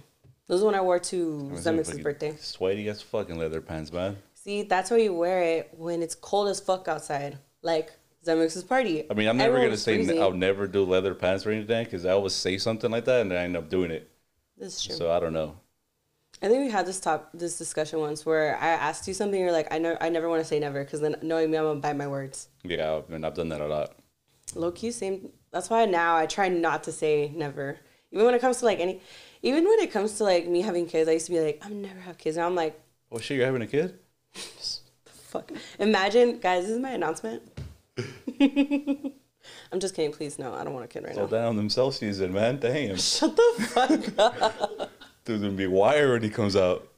Those are when I wore to Zemex's Fucking birthday. Sweaty as fucking leather pants, man. See, that's why you wear it when it's cold as fuck outside. Like Zemex's party. I mean, I'm never Everyone gonna was say freezing. I'll never do leather pants or anything because I always say something like that and then I end up doing it. That's true. So I don't know. I think we had this discussion once where I asked you something, you're like, I never want to say never, because then knowing me, I'm gonna bite my words. Yeah, I mean, I've done that a lot. Low key, same. That's why now I try not to say never. Even when it comes to like even when it comes to like me having kids, I used to be like, I'm never have kids. Now I'm like, Oh shit, you're having a kid? fuck. Imagine, guys, this is my announcement. I'm just kidding. Please, no, I don't want a kid right Slow now. down them Celsius, man. Damn. Shut the fuck up. Dude's gonna be wired when he comes out.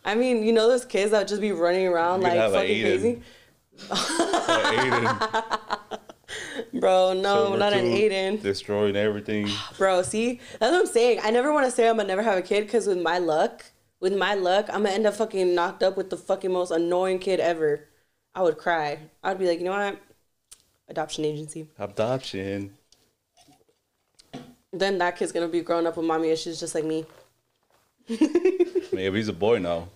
I mean, you know those kids that would just be running around You could like have a fucking Aiden. crazy? Aiden. Bro, no, Silver not an tooth, Aiden. Destroying everything. Bro, see? That's what I'm saying. I never want to say I'm gonna never have a kid because with my luck, I'm gonna end up fucking knocked up with the fucking most annoying kid ever. I would cry. I would be like, you know what? Adoption agency. Adoption. Then that kid's gonna be growing up with mommy issues just like me. Maybe he's a boy now.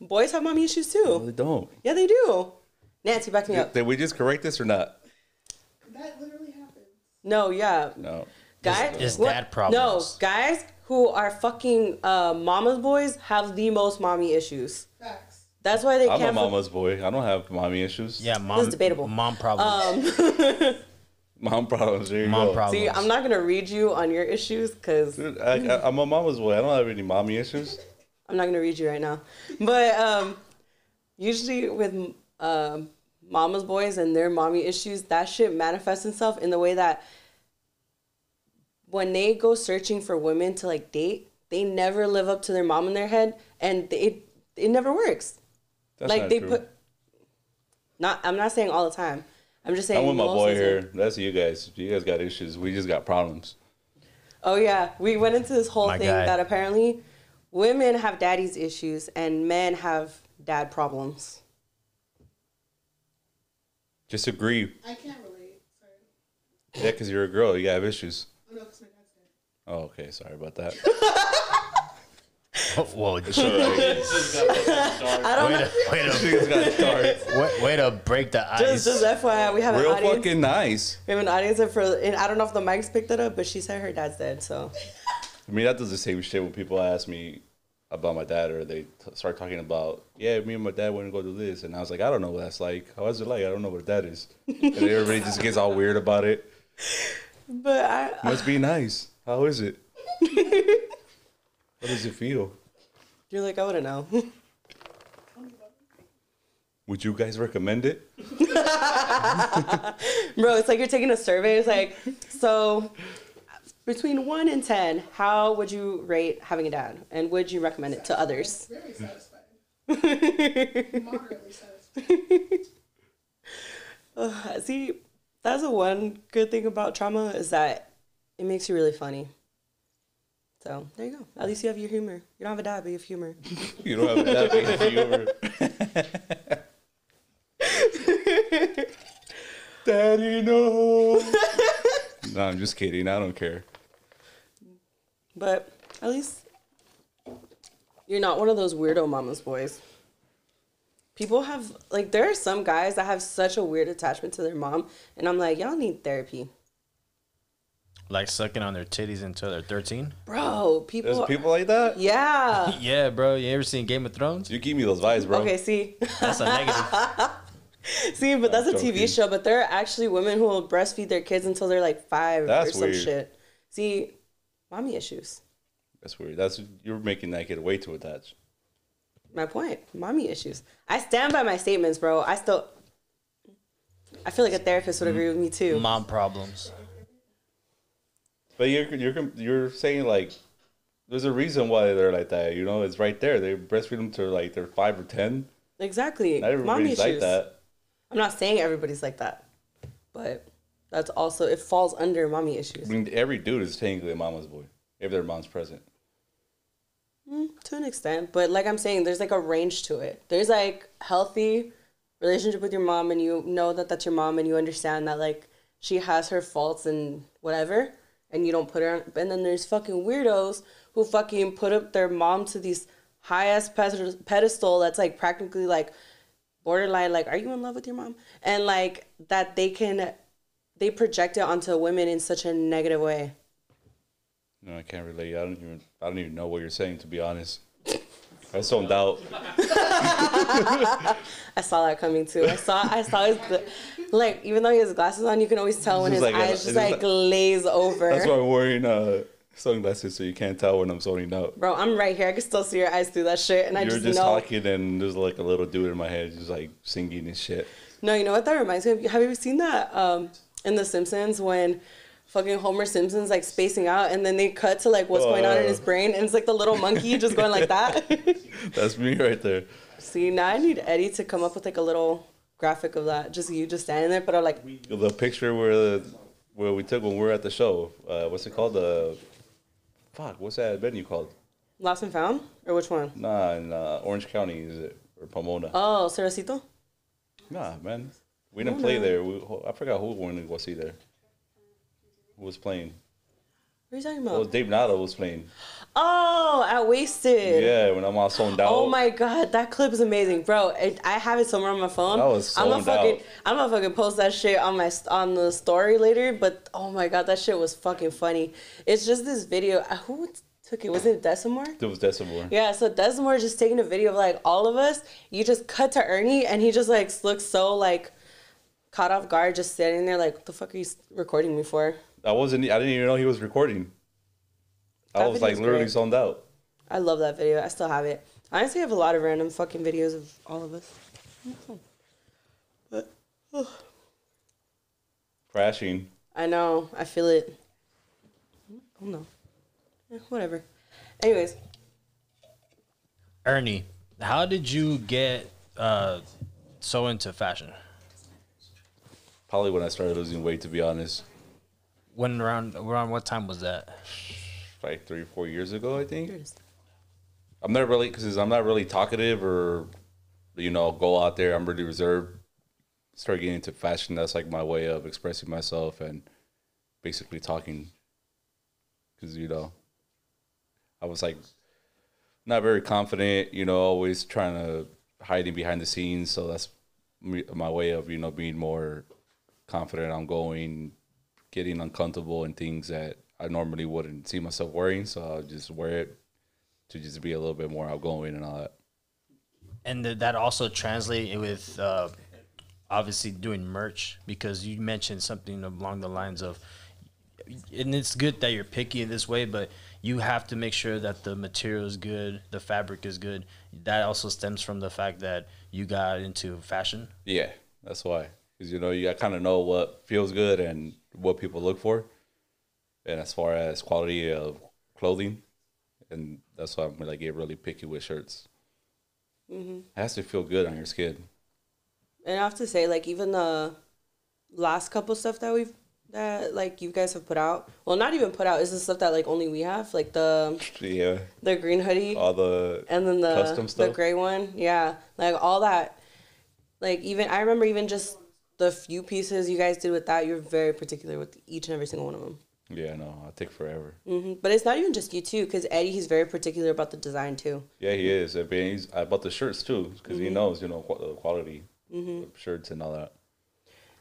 Boys have mommy issues No, too. they don't. Yeah, they do. Nancy, back me up. Did we just correct this or not? That literally happens. No, yeah. No. Guys, It's what- dad problems. No, guys who are fucking mama's boys have the most mommy issues. Facts. That's why they I'm a can't. mama's boy. I don't have mommy issues. Yeah, mom. This is debatable. Mom problems. Mom problems. There you Mom go. problems. See, I'm not gonna read you on your issues because Dude, I'm a mama's boy. I don't have any mommy issues. I'm not gonna read you right now. But usually with mama's boys and their mommy issues, that shit manifests itself in the way that when they go searching for women to like date, they never live up to their mom in their head, and it never works. That's Like not they true. put. I'm not saying all the time. I'm just saying. I'm with my most boy of the time. here. That's you guys. You guys got issues. We just got problems. Oh yeah, we went into this whole My thing guy. that apparently women have daddy's issues and men have dad problems. Just agree. I can't relate. Sorry. Yeah, because you're a girl. You have issues. Oh no, because my dad's dead. Oh, okay. Sorry about that. Whoa, It's all right. This has got fucking dark. I don't know. Things got dark. way to break the ice. Just FYI, we have an Real audience. fucking nice. We have an audience and I don't know if the mics picked it up, but she said her dad's dead. So I mean, that does the same shit when people ask me about my dad or they start talking about, yeah, me and my dad went to go do this. And I was like, I don't know what that's like. How is it like? I don't know what that is. And everybody just gets all weird about it. but I Must be nice. How is it? How does it feel? you're like, I wouldn't know. Would you guys recommend it? Bro, it's like you're taking a survey. It's like, so between 1 and 10, how would you rate having a dad? And would you recommend it to others? Very satisfied. Moderately satisfied. See, that's the one good thing about trauma is that it makes you really funny. So there you go. At least you have your humor. You don't have a dad, but you have humor. You don't have that big of humor. Daddy, no. No, I'm just kidding. I don't care. But at least you're not one of those weirdo mama's boys. People have, like, there are some guys that have such a weird attachment to their mom, and I'm like, y'all need therapy. Like sucking on their titties until they're 13. Bro, people. There's people like that? Yeah. Yeah, bro. You ever seen Game of Thrones? You give me those vibes, bro. Okay, see. That's a negative. See, but that's a I'm TV joking. show, but there are actually women who will breastfeed their kids until they're like 5 That's or some weird. shit. See, mommy issues. That's weird. You're making that kid way too attached. My point. Mommy issues. I stand by my statements, bro. I feel like a therapist would agree with me too. Mom problems. But you're saying like there's a reason why they're like that. You know, it's right there. They breastfeed them to like they're 5 or 10. Exactly. Not Mommy everybody's like issues. that. I'm not saying everybody's like that, but that's also, it falls under mommy I issues. mean, every dude is technically a mama's boy if their mom's present. To an extent, but like I'm saying, there's like a range to it. There's like healthy relationship with your mom, and you know that that's your mom, and you understand that like she has her faults and whatever. and you don't put her on. And then there's fucking weirdos who fucking put up their mom to these high ass pedestal that's like practically like borderline, like, are you in love with your mom? And like that they project it onto women in such a negative way. No, I can't relate. I don't even know what you're saying, to be honest. I zoned out. I saw that coming too. I saw his, like, even though he has glasses on, you can always tell when his eyes just like glaze over. That's why I'm wearing sunglasses, so you can't tell when I'm zoning out. Bro, I'm right here. I can still see your eyes through that shit, and You're I just just know. talking, and there's like a little dude in my head just like singing and shit. No, you know what that reminds me of? Have you ever seen that in The Simpsons when fucking Homer Simpson's like spacing out, and then they cut to like what's going on in his brain, and it's like the little monkey just going like that? That's me right there. See, now I need Eddie to come up with like a little graphic of that. Just you just standing there, but I'm like, The picture where we took when we were at the show. What's it called? What's that venue called? Lost and Found? Or which one? Nah, in Orange County, is it? Or Pomona? Oh, Ceracito? Nah, man. We didn't play there. I forgot who we wanted to go see there. Who was playing? What are you talking Well, about? Dave Nato was playing. Oh, at Wasted. Yeah, when I'm all zoned out. Oh my god, that clip is amazing, bro. I have it somewhere on my phone. I was I'm gonna zoned out. I'm gonna fucking post that shit on on the story later. But oh my god, that shit was fucking funny. It's just this video. Who took it? Was it Decimore? It was Decimore. Yeah, so Decimore just taking a video of like all of us. You just cut to Ernie, and he just like looks so like caught off guard, just standing there like, what the fuck are you recording me for? I didn't even know he was recording. I That was like video's literally great. zoned out. I love that video. I still have it. I honestly have a lot of random fucking videos of all of us. But Crashing. I know. I feel it. Oh no. Yeah, whatever. Anyways, Ernie, how did you get so into fashion? Probably when I started losing weight, to be honest. When around what time was that? Like 3 or 4 years ago, I think. here it is. I'm not really talkative or, go out there. I'm really reserved. Start getting into fashion. That's like my way of expressing myself and basically talking. Because, I was like not very confident, always trying to hiding behind the scenes. So that's my way of, being more confident. I'm getting uncomfortable in things that I normally wouldn't see myself wearing. So I'll just wear it to just be a little bit more outgoing and all that. And did that also translate with obviously doing merch? Because you mentioned something along the lines of, and it's good that you're picky in this way, but you have to make sure that the material is good, the fabric is good. That also stems from the fact that you got into fashion. Yeah, that's why. Because, you kind of know what feels good and what people look for. And as far as quality of clothing, and that's why I'm like get really picky with shirts. It has to feel good on your skin. And I have to say, like, even the last couple stuff that like you guys have put out. Well, not even put out. Is the stuff that like only we have, like the green hoodie, All the and then the custom stuff. the gray one. Yeah, like all that. Like even I remember even just the few pieces you guys did with that. You're very particular with each and every single one of them. Yeah, no, I'll take forever. But it's not even just you too, because Eddie, he's very particular about the design too. Yeah, he is. I mean, I bought the shirts too because he knows, the quality of shirts and all that.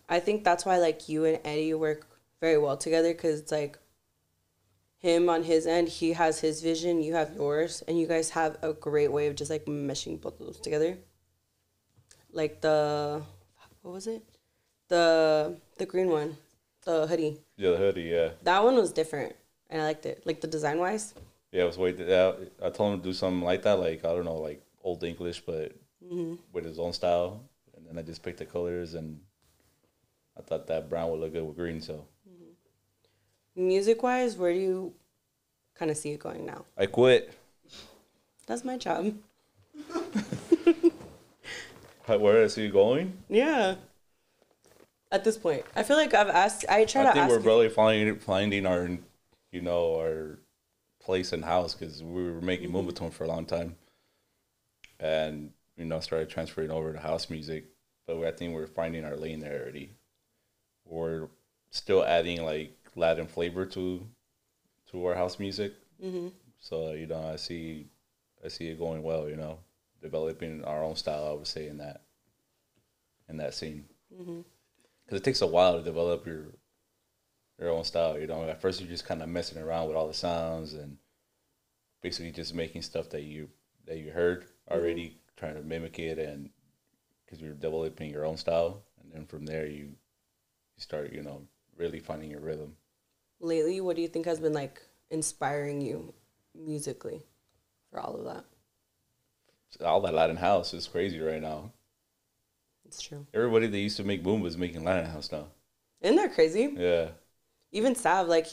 I think that's why like you and Eddie work very well together, because it's like him on his end, he has his vision, you have yours, and you guys have a great way of just like meshing both of those together. Like what was it? The green one, the hoodie. Yeah, the hoodie, yeah. That one was different, and I liked it. Like the design wise. Yeah, it was I told him to do something like that, like, I don't know, like old English, but with his own style. And then I just picked the colors, and I thought that brown would look good with green, so. Music wise, where do you kind of see it going now? I quit. That's my job. Where is he going? Yeah. At this point, I feel like I've asked. I try to I think ask. we're really finding our, our place and house, because we were making Moombahton for a long time, and started transferring over to house music. But I think we're finding our lane there already. We're still adding like Latin flavor to our house music. So I see it going well. Developing our own style. I would say in that scene, because it takes a while to develop your own style. At first you're just kind of messing around with all the sounds and basically just making stuff that you heard already, trying to mimic it, and because you're developing your own style, and then from there you start really finding your rhythm. Lately, what do you think has been like inspiring you musically for all of that? All that Latin house is crazy right now. It's true. Everybody that used to make boom is making Latin house now. Isn't that crazy? Yeah. Even Sav, like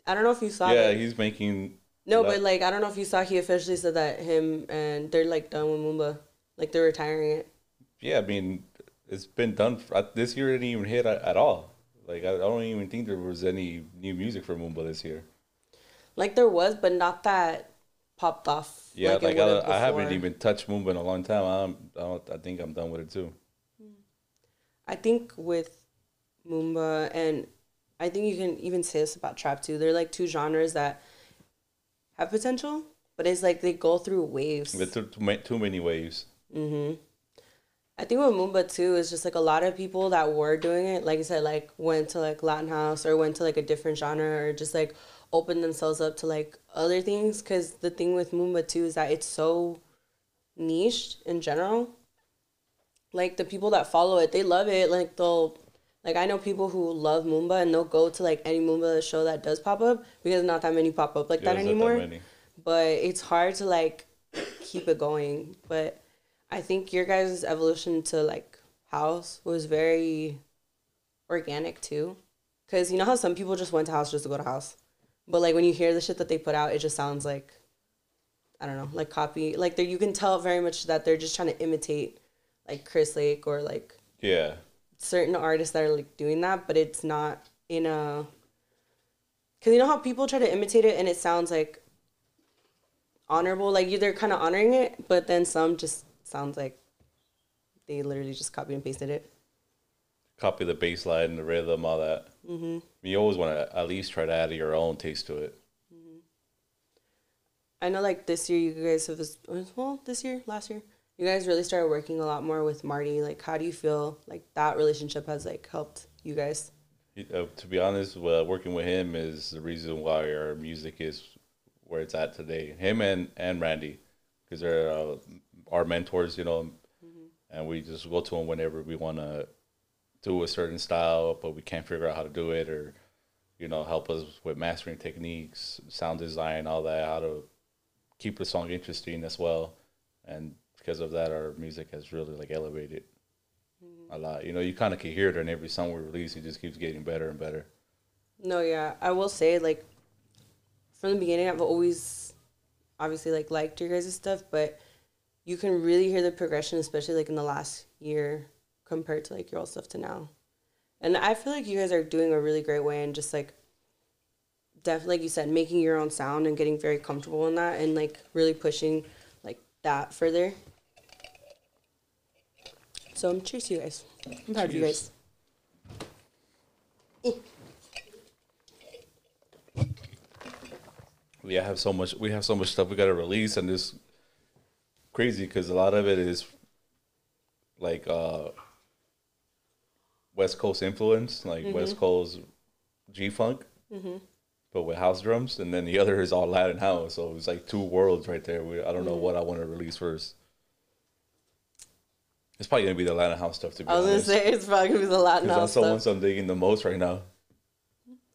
I don't know if you saw. Yeah, like, he's making. No, but like I don't know if you saw. He officially said that him and they're like done with Moomba, like they're retiring it. Yeah, I mean, it's been done. This year didn't even hit at all. Like I don't even think there was any new music for Moomba this year. Like there was, but not that popped off. Yeah, like I haven't even touched Moomba in a long time. I think I'm done with it too. I think with Moomba, and I think you can even say this about trap too. They're like two genres that have potential, but it's like they go through waves. There's too many waves. I think with Moomba too is just like a lot of people that were doing it, like you said, like went to like Latin house or went to like a different genre or just like opened themselves up to like other things. Because the thing with Moomba too is that it's so niche in general. Like the people that follow it, they love it. Like I know people who love Moomba and they'll go to like any Moomba show that does pop up because not that many pop up like that anymore. Not that many. But it's hard to like keep it going. But I think your guys' evolution to like house was very organic too. Because you know how some people just went to house just to go to house. But like when you hear the shit that they put out, it just sounds like, I don't know, like copy. Like you can tell very much that they're just trying to imitate like Chris Lake or like certain artists that are like doing that. But it's not in a... Because you know how people try to imitate it and it sounds like honorable? Like they're kind of honoring it, but then some just sounds like they literally just copy and pasted it. Copy the bass line, the rhythm, all that. You always want to at least try to add your own taste to it. I know like this year you guys have... last year, you guys really started working a lot more with Marty. Like how do you feel like that relationship has like helped you guys? To be honest, working with him is the reason why our music is where it's at today. Him and Randy, because they're our mentors, and we just go to them whenever we want to do a certain style, but we can't figure out how to do it, or help us with mastering techniques, sound design, all that, how to keep the song interesting as well. And because of that, our music has really like elevated a lot. You kind of can hear it in every song we release. It just keeps getting better and better. No, yeah, I will say like from the beginning, I've always obviously like liked your guys' stuff, but you can really hear the progression, especially like in the last year compared to like your old stuff to now. And I feel like you guys are doing a really great way and just like definitely, like you said, making your own sound and getting very comfortable in that and like really pushing like that further. So cheers to you guys. I'm proud of you guys. We have so much stuff we got to release, and it's crazy because a lot of it is like West Coast influence, like West Coast G-Funk, but with house drums, and then the other is all Latin house. So it's like two worlds right there. I don't know what I want to release first. It's probably gonna be the Latin house stuff. To be honest, I was gonna say it's probably gonna be the Latin house stuff. That's the ones I'm digging the most right now.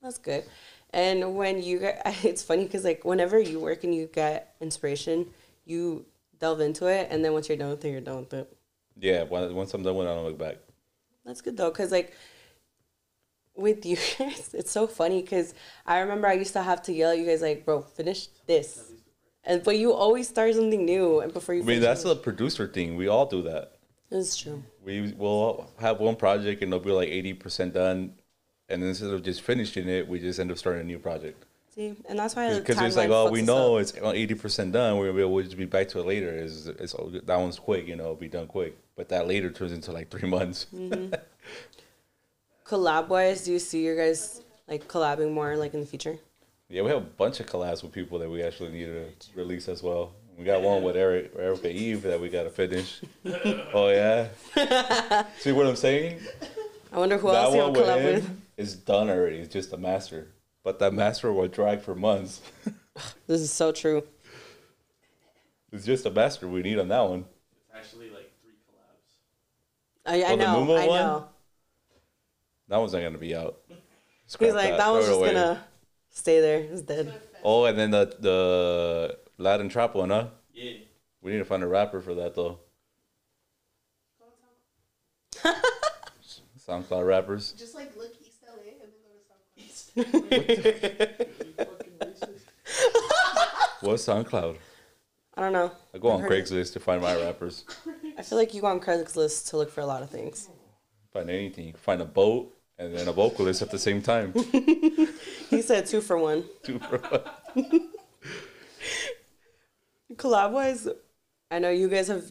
That's good. And when you get, it's funny because like whenever you work and you get inspiration, you delve into it, and then once you're done with it, you're done with it. Yeah, once I'm done with it, I don't look back. That's good though, because like with you guys, it's so funny because I remember I used to have to yell at you guys like, bro, finish this. But you always start something new and before you finish. I mean, that's a producer thing. We all do that. It's true. We will have one project and it'll be like 80% done, and instead of just finishing it, we just end up starting a new project. See, and that's why because it's like, oh, we know it's 80% done. We'll just be back to it later. It's that one's quick, it'll be done quick. But that later turns into like 3 months. Collab wise, do you see your guys like collabing more like in the future? Yeah, we have a bunch of collabs with people that we actually need to release as well. We got one with Erica Eve that we got to finish. Oh, yeah. See what I'm saying? I wonder who That else you'll one with collab with. him is done already. It's just a master. But that master will drag for months. This is so true. It's just a master we need on that one. It's actually like 3 collabs. I Oh, the know. Mumo I one? know. That one's not going to be out. He's like, that Throw one's it just away. gonna stay there. It's dead. Oh, and then the Latin trap one, huh? Yeah. We need to find a rapper for that, though. SoundCloud rappers. Just like look East LA and then go to SoundCloud. Fucking racist. What's SoundCloud? I don't know. I go on I've heard it. Craigslist to find my rappers. I feel like you go on Craigslist to look for a lot of things. Find anything. You can find a boat and then a vocalist at the same time. He said 2 for 1. 2 for 1. Collab wise, I know you guys have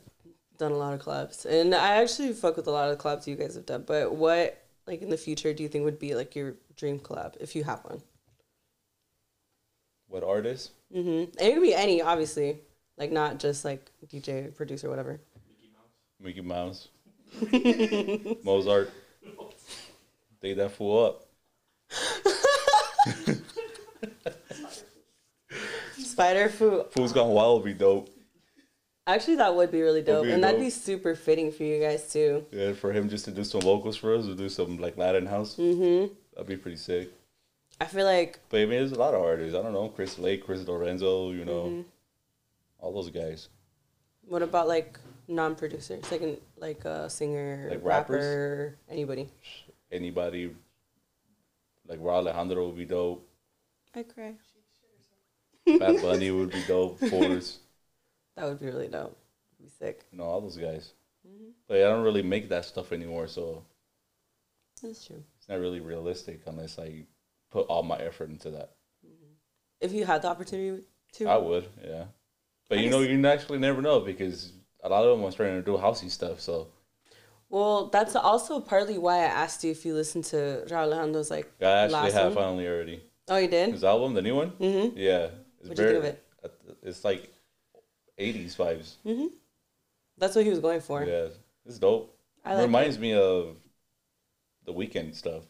done a lot of collabs, and I actually fuck with a lot of the collabs you guys have done. But what, like in the future, do you think would be like your dream collab if you have one? What artist? And it could be any, obviously, like not just like DJ, producer, whatever. Mickey Mouse. Mozart. Dig that fool up. Spider Food. Fool's Gone Wild would be dope. Actually, that would be really dope, be and that'd dope. be super fitting for you guys too. Yeah, for him just to do some vocals for us or do some like Latin house. That'd be pretty sick. I feel like But I mean, there's a lot of artists. I don't know, Chris Lake, Chris Lorenzo, you know, all those guys. what about like non-producers, like a singer, Like rapper, anybody? Anybody like Raul Alejandro would be dope. I cry. Bad Bunny would be dope. Of course. That would be really dope. Be sick. You know, all those guys. But I don't really make that stuff anymore, so That's true. it's not really realistic unless I put all my effort into that. If you had the opportunity to, I would, yeah. But I you know, guess- you actually never know because a lot of them are starting to do housey stuff, so well, that's also partly why I asked you if you listened to Raul Alejandro's like I actually last have one. finally already. Oh, you did? His album, the new one? Mm-hmm. Yeah. It's What'd you think of it? It's like 80s vibes. That's what he was going for. Yeah. It's dope. I like Reminds me of the Weekend stuff.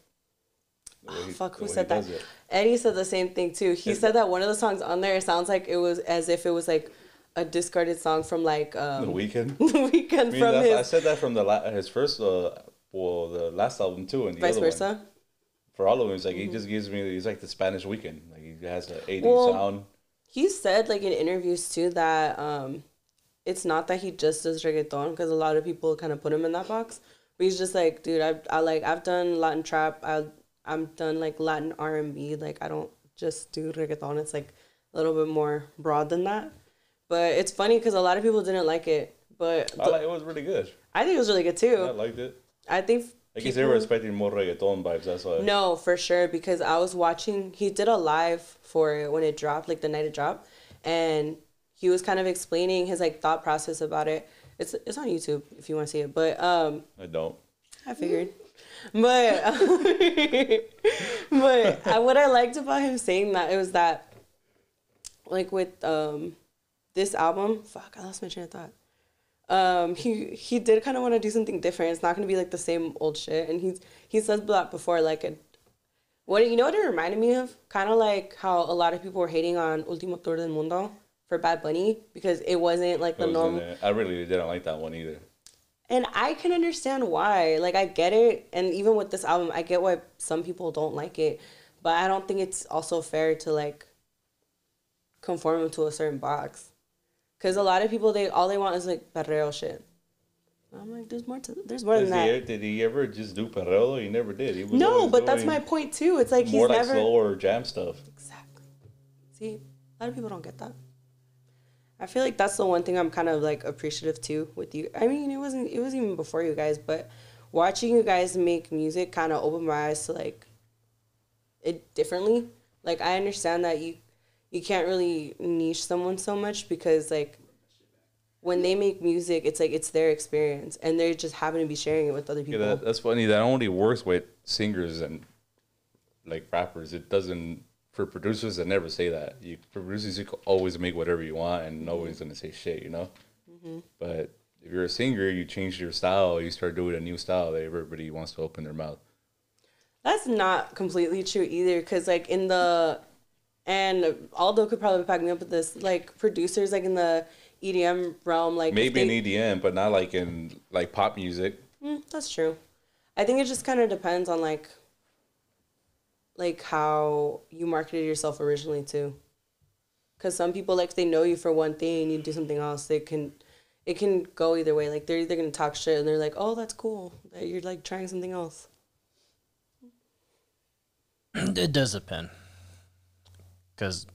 The way Oh, he- fuck, the who way he said that? does it. Eddie said the same thing too. He said that one of the songs on there sounds like it was as if it was like a discarded song from like The Weekend. The Weekend I mean, from I his said that from his first, the last album too, and the vice other one. versa. For all of them, it's like he just gives me. He's like the Spanish Weekend. Like he has the 80s Well, sound. He said like in interviews too that it's not that he just does reggaeton because a lot of people kind of put him in that box. But he's just like, dude, I've done Latin trap. I'm done like Latin R&B. Like I don't just do reggaeton. It's like a little bit more broad than that. But it's funny because a lot of people didn't like it. But It was really good. I think it was really good too. I liked it. I think I guess they were expecting more reggaeton vibes. That's why. No, for sure, because I was watching, he did a live for it when it dropped, like the night it dropped, and he was kind of explaining his like thought process about it. It's on YouTube if you want to see it, but I don't. I figured. But what I liked about him saying that, it was that like with this album, fuck, I lost my train of thought. He did kind of want to do something different. It's not going to be like the same old shit. And he said that before, like what it reminded me of? Kind of like how a lot of people were hating on Último Tour del Mundo for Bad Bunny because it wasn't like the normal. I really didn't like that one either. And I can understand why. Like I get it, and even with this album, I get why some people don't like it, but I don't think it's also fair to like conform them to a certain box. Because a lot of people, all they want is like perreo shit. I'm like, there's more than that. Did he ever just do perreo? He never did. He was No, always but that's doing my point too. It's like more he's like never slower jam stuff. exactly. See, a lot of people don't get that. I feel like that's the one thing I'm kind of like appreciative too with you. I mean, it was even before you guys, but watching you guys make music kind of opened my eyes to like it differently. Like I understand that you can't really niche someone so much because like when they make music, it's like it's their experience and they just happen to be sharing it with other people. Yeah, that's funny. That only works with singers and like rappers. It doesn't for producers that never say that. Producers, you can always make whatever you want, and nobody's gonna say shit, you know. But if you're a singer, you change your style, you start doing a new style that everybody wants to open their mouth. That's not completely true either, because like and Aldo could probably back me up with this, like producers like in the EDM realm, like Maybe in EDM, but not like in like pop music. That's true. I think it just kind of depends on like how you marketed yourself originally too. Because some people, like, if they know you for one thing and you do something else, it can go either way. Like, they're either gonna talk shit and they're like, oh, that's cool that you're like trying something else. It does depend. Because,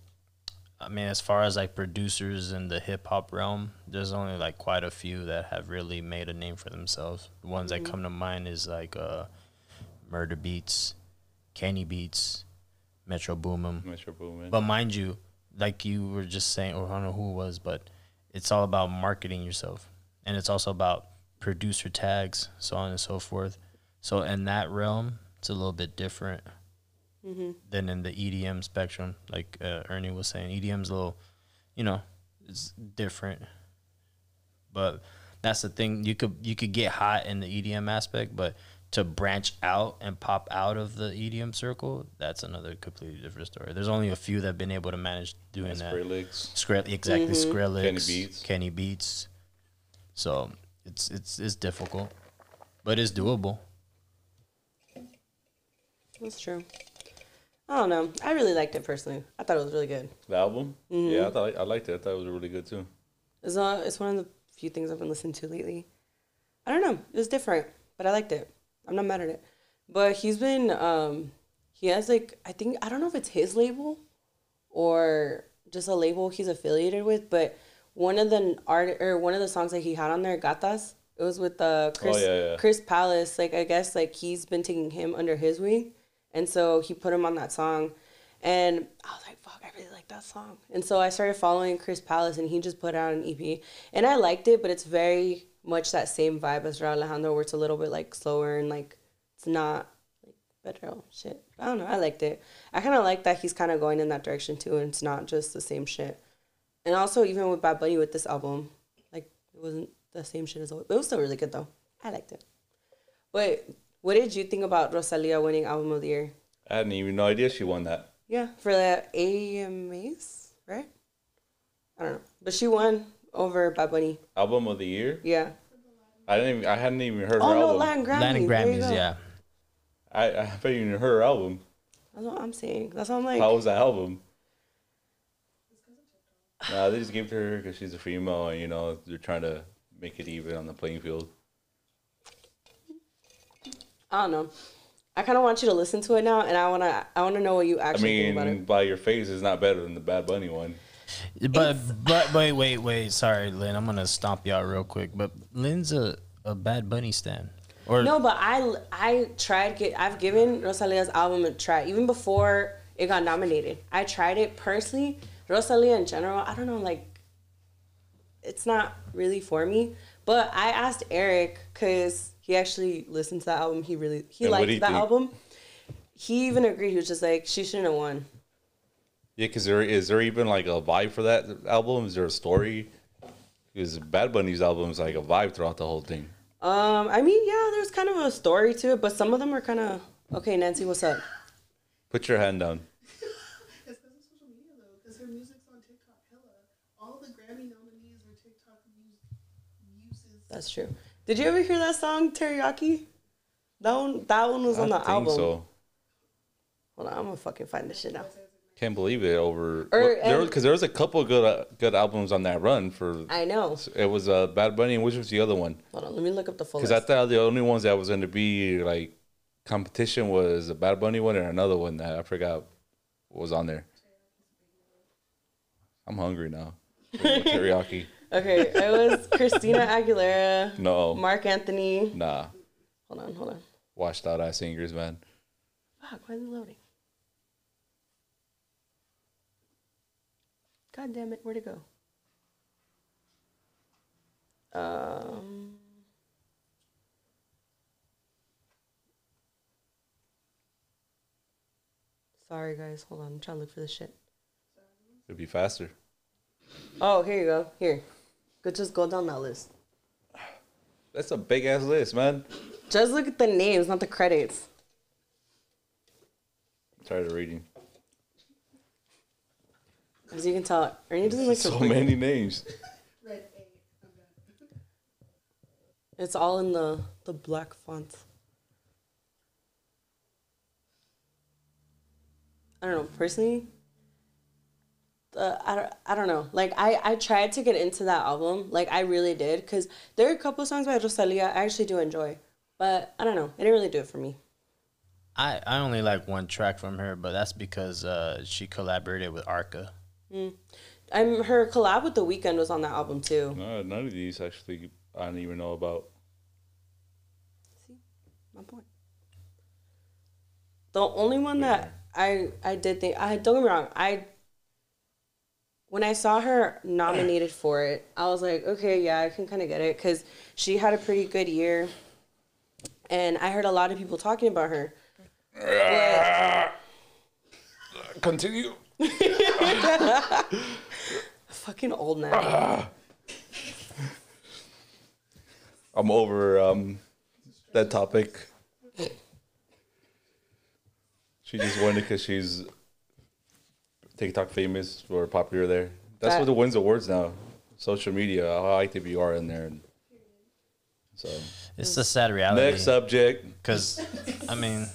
I mean, as far as like producers in the hip hop realm, there's only like quite a few that have really made a name for themselves. The ones that come to mind is like Murda Beats, Kenny Beats, Metro Boomin. But mind you, like you were just saying, or I don't know who it was, but it's all about marketing yourself. And it's also about producer tags, so on and so forth. So in that realm, it's a little bit different than in the EDM spectrum. Like Ernie was saying, EDM's a little, it's different. But that's the thing. You could get hot in the EDM aspect, but to branch out and pop out of the EDM circle, that's another completely different story. There's only a few that have been able to manage doing that. Skrillex. Exactly, Skrillex. Kenny Beats. Kenny Beats. So it's difficult, but it's doable. That's true. I don't know. I really liked it personally. I thought it was really good. The album? Yeah, I liked it. I thought it was really good too. It's one of the few things I've been listening to lately. I don't know. It was different, but I liked it. I'm not mad at it. But he's been, he has like, I don't know if it's his label or just a label he's affiliated with, but one of the songs that he had on there, Gatas, it was with Chris Palace. Like, I guess like he's been taking him under his wing. And so he put him on that song. And I was like, fuck, I really like that song. And so I started following Chris Palace, and he just put out an EP. And I liked it, but it's very much that same vibe as Raul Alejandro, where it's a little bit like slower and like it's not like better shit. I don't know. I liked it. I kind of like that he's kind of going in that direction too, and it's not just the same shit. And also, even with Bad Bunny with this album, like it wasn't the same shit as always. But it was still really good though. I liked it. But what did you think about Rosalia winning Album of the Year? I had no idea she won that. Yeah, for the AMAs, right? I don't know, but she won over Bad Bunny. Album of the Year? Yeah. I hadn't even heard her album. album. Oh no, Latin Grammys. Latin Grammys, yeah. I haven't even heard her album. That's what I'm saying. That's what I'm like. How was that album? Nah, they just gave it to her because she's a female, and they're trying to make it even on the playing field. I don't know. I kind of want you to listen to it now, and I wanna know what you actually think about it. By your face, it's not better than the Bad Bunny one. But wait. Sorry, Lynn. I'm gonna stomp you out real quick. But Lynn's a Bad Bunny stan. Or no, but I've given Rosalia's album a try even before it got nominated. I tried it personally. Rosalia in general, I don't know, like it's not really for me. But I asked Eric because he actually listened to that album. He liked that album. He even agreed. He was just like, she shouldn't have won. Yeah, because is there even like a vibe for that album? Is there a story? Because Bad Bunny's album is like a vibe throughout the whole thing. I mean, yeah, there's kind of a story to it, but some of them are kind of okay. Nancy, what's up? Put your hand down. It's because of social media though, because her music's on TikTok. Hella, all the Grammy nominees are TikTok uses. That's true. Did you ever hear that song Teriyaki? That one was on the album. So. Hold on, I'm gonna fucking find this shit now. Can't believe it because there was a couple of good albums on that run for. I know. It was Bad Bunny, and which was the other one? Hold on, let me look up the full. Because I thought the only ones that was going to be like competition was the Bad Bunny one and another one that I forgot what was on there. I'm hungry now. Teriyaki. Okay, it was Christina Aguilera. No. Mark Anthony. Nah. Hold on. Washed out ass singers, man. Fuck, why is it loading? God damn it, where'd it go? Sorry, guys. Hold on. I'm trying to look for this shit. It'd be faster. Oh, here you go. Here. Just go down that list. That's a big ass list, man. Just look at the names, not the credits. I'm tired of reading. As you can tell, Ernie doesn't like So many names. Red A. I'm done. It's all in the black font. I don't know. Personally, I don't know. Like, I tried to get into that album. Like, I really did. Because there are a couple songs by Rosalia I actually do enjoy. But, I don't know. It didn't really do it for me. I only like one track from her, but that's because she collaborated with Arca. Her collab with The Weeknd was on that album, too. No, none of these actually I don't even know about. See? My point. The only one that I did think... don't get me wrong. When I saw her nominated for it, I was like, okay, yeah, I can kind of get it. Because she had a pretty good year. And I heard a lot of people talking about her. But, Continue. fucking old man. I'm over that topic. She just won it because she's TikTok famous or popular there. That's what wins awards now. Social media, how active you are in there. So It's a sad reality. next subject. Because, I mean,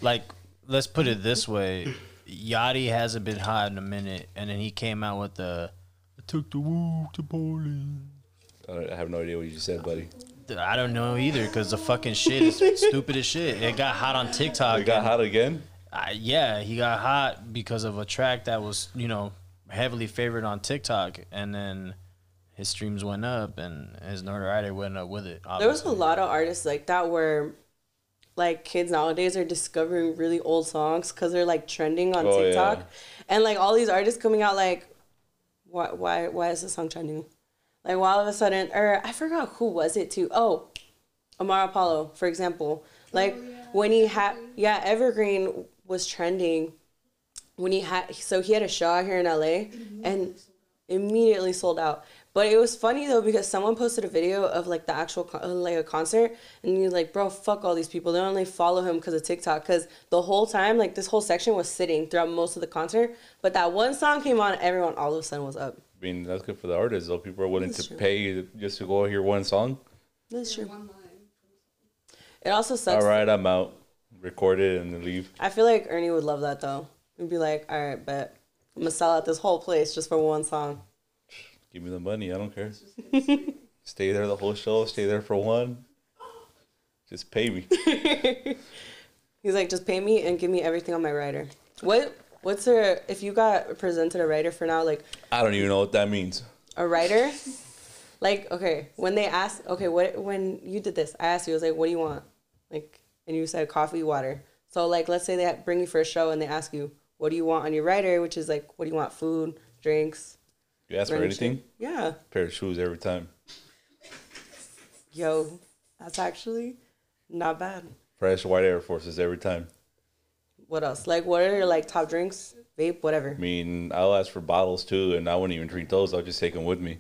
like, let's put it this way. Yachty hasn't been hot in a minute, and then he came out with the I took the woo to Poland. I have no idea what you just said, buddy. I don't know either, because the fucking shit is stupid as shit. It got hot on TikTok. It got hot again? Yeah, he got hot because of a track that was, heavily favored on TikTok, and then his streams went up, and his notoriety went up with it. Obviously. There was a lot of artists like that where, like, kids nowadays are discovering really old songs because they're, like, trending on TikTok. Yeah. And, like, all these artists coming out, like, why is this song trending? Like, well, all of a sudden, or I forgot who was it too. Oh, Amar Apollo, for example. Like, when he had, Evergreen was trending when he had a show out here in LA and immediately sold out. But it was funny though because someone posted a video of like the actual like a concert, and you're like, bro, fuck all these people. They only follow him because of TikTok. Because the whole time, like this whole section was sitting throughout most of the concert, but that one song came on, everyone all of a sudden was up. I mean, that's good for the artists, though. People are willing to pay just to go hear one song. That's true. One line. It also sucks. All right, I'm out. Record it and then leave. I feel like Ernie would love that though. He'd be like, all right, bet I'm gonna sell out this whole place just for one song. Give me the money. I don't care. Stay there the whole show. Stay there for one. Just pay me. He's like, just pay me and give me everything on my rider. What's if you got presented a rider for now, like I don't even know what that means. a rider? Like, okay, when they asked, when you did this, I asked you, I was like, what do you want? Like, and you said coffee, water. So, like, let's say they bring you for a show and they ask you, what do you want on your rider? Which is like, what do you want? Food, drinks. You ask for anything? Yeah. Pair of shoes every time. Yo, that's actually not bad. Fresh white Air Forces every time. What else? Like, what are your, like, top drinks? Vape, whatever. I mean, I'll ask for bottles too, and I wouldn't even drink those. I'll just take them with me.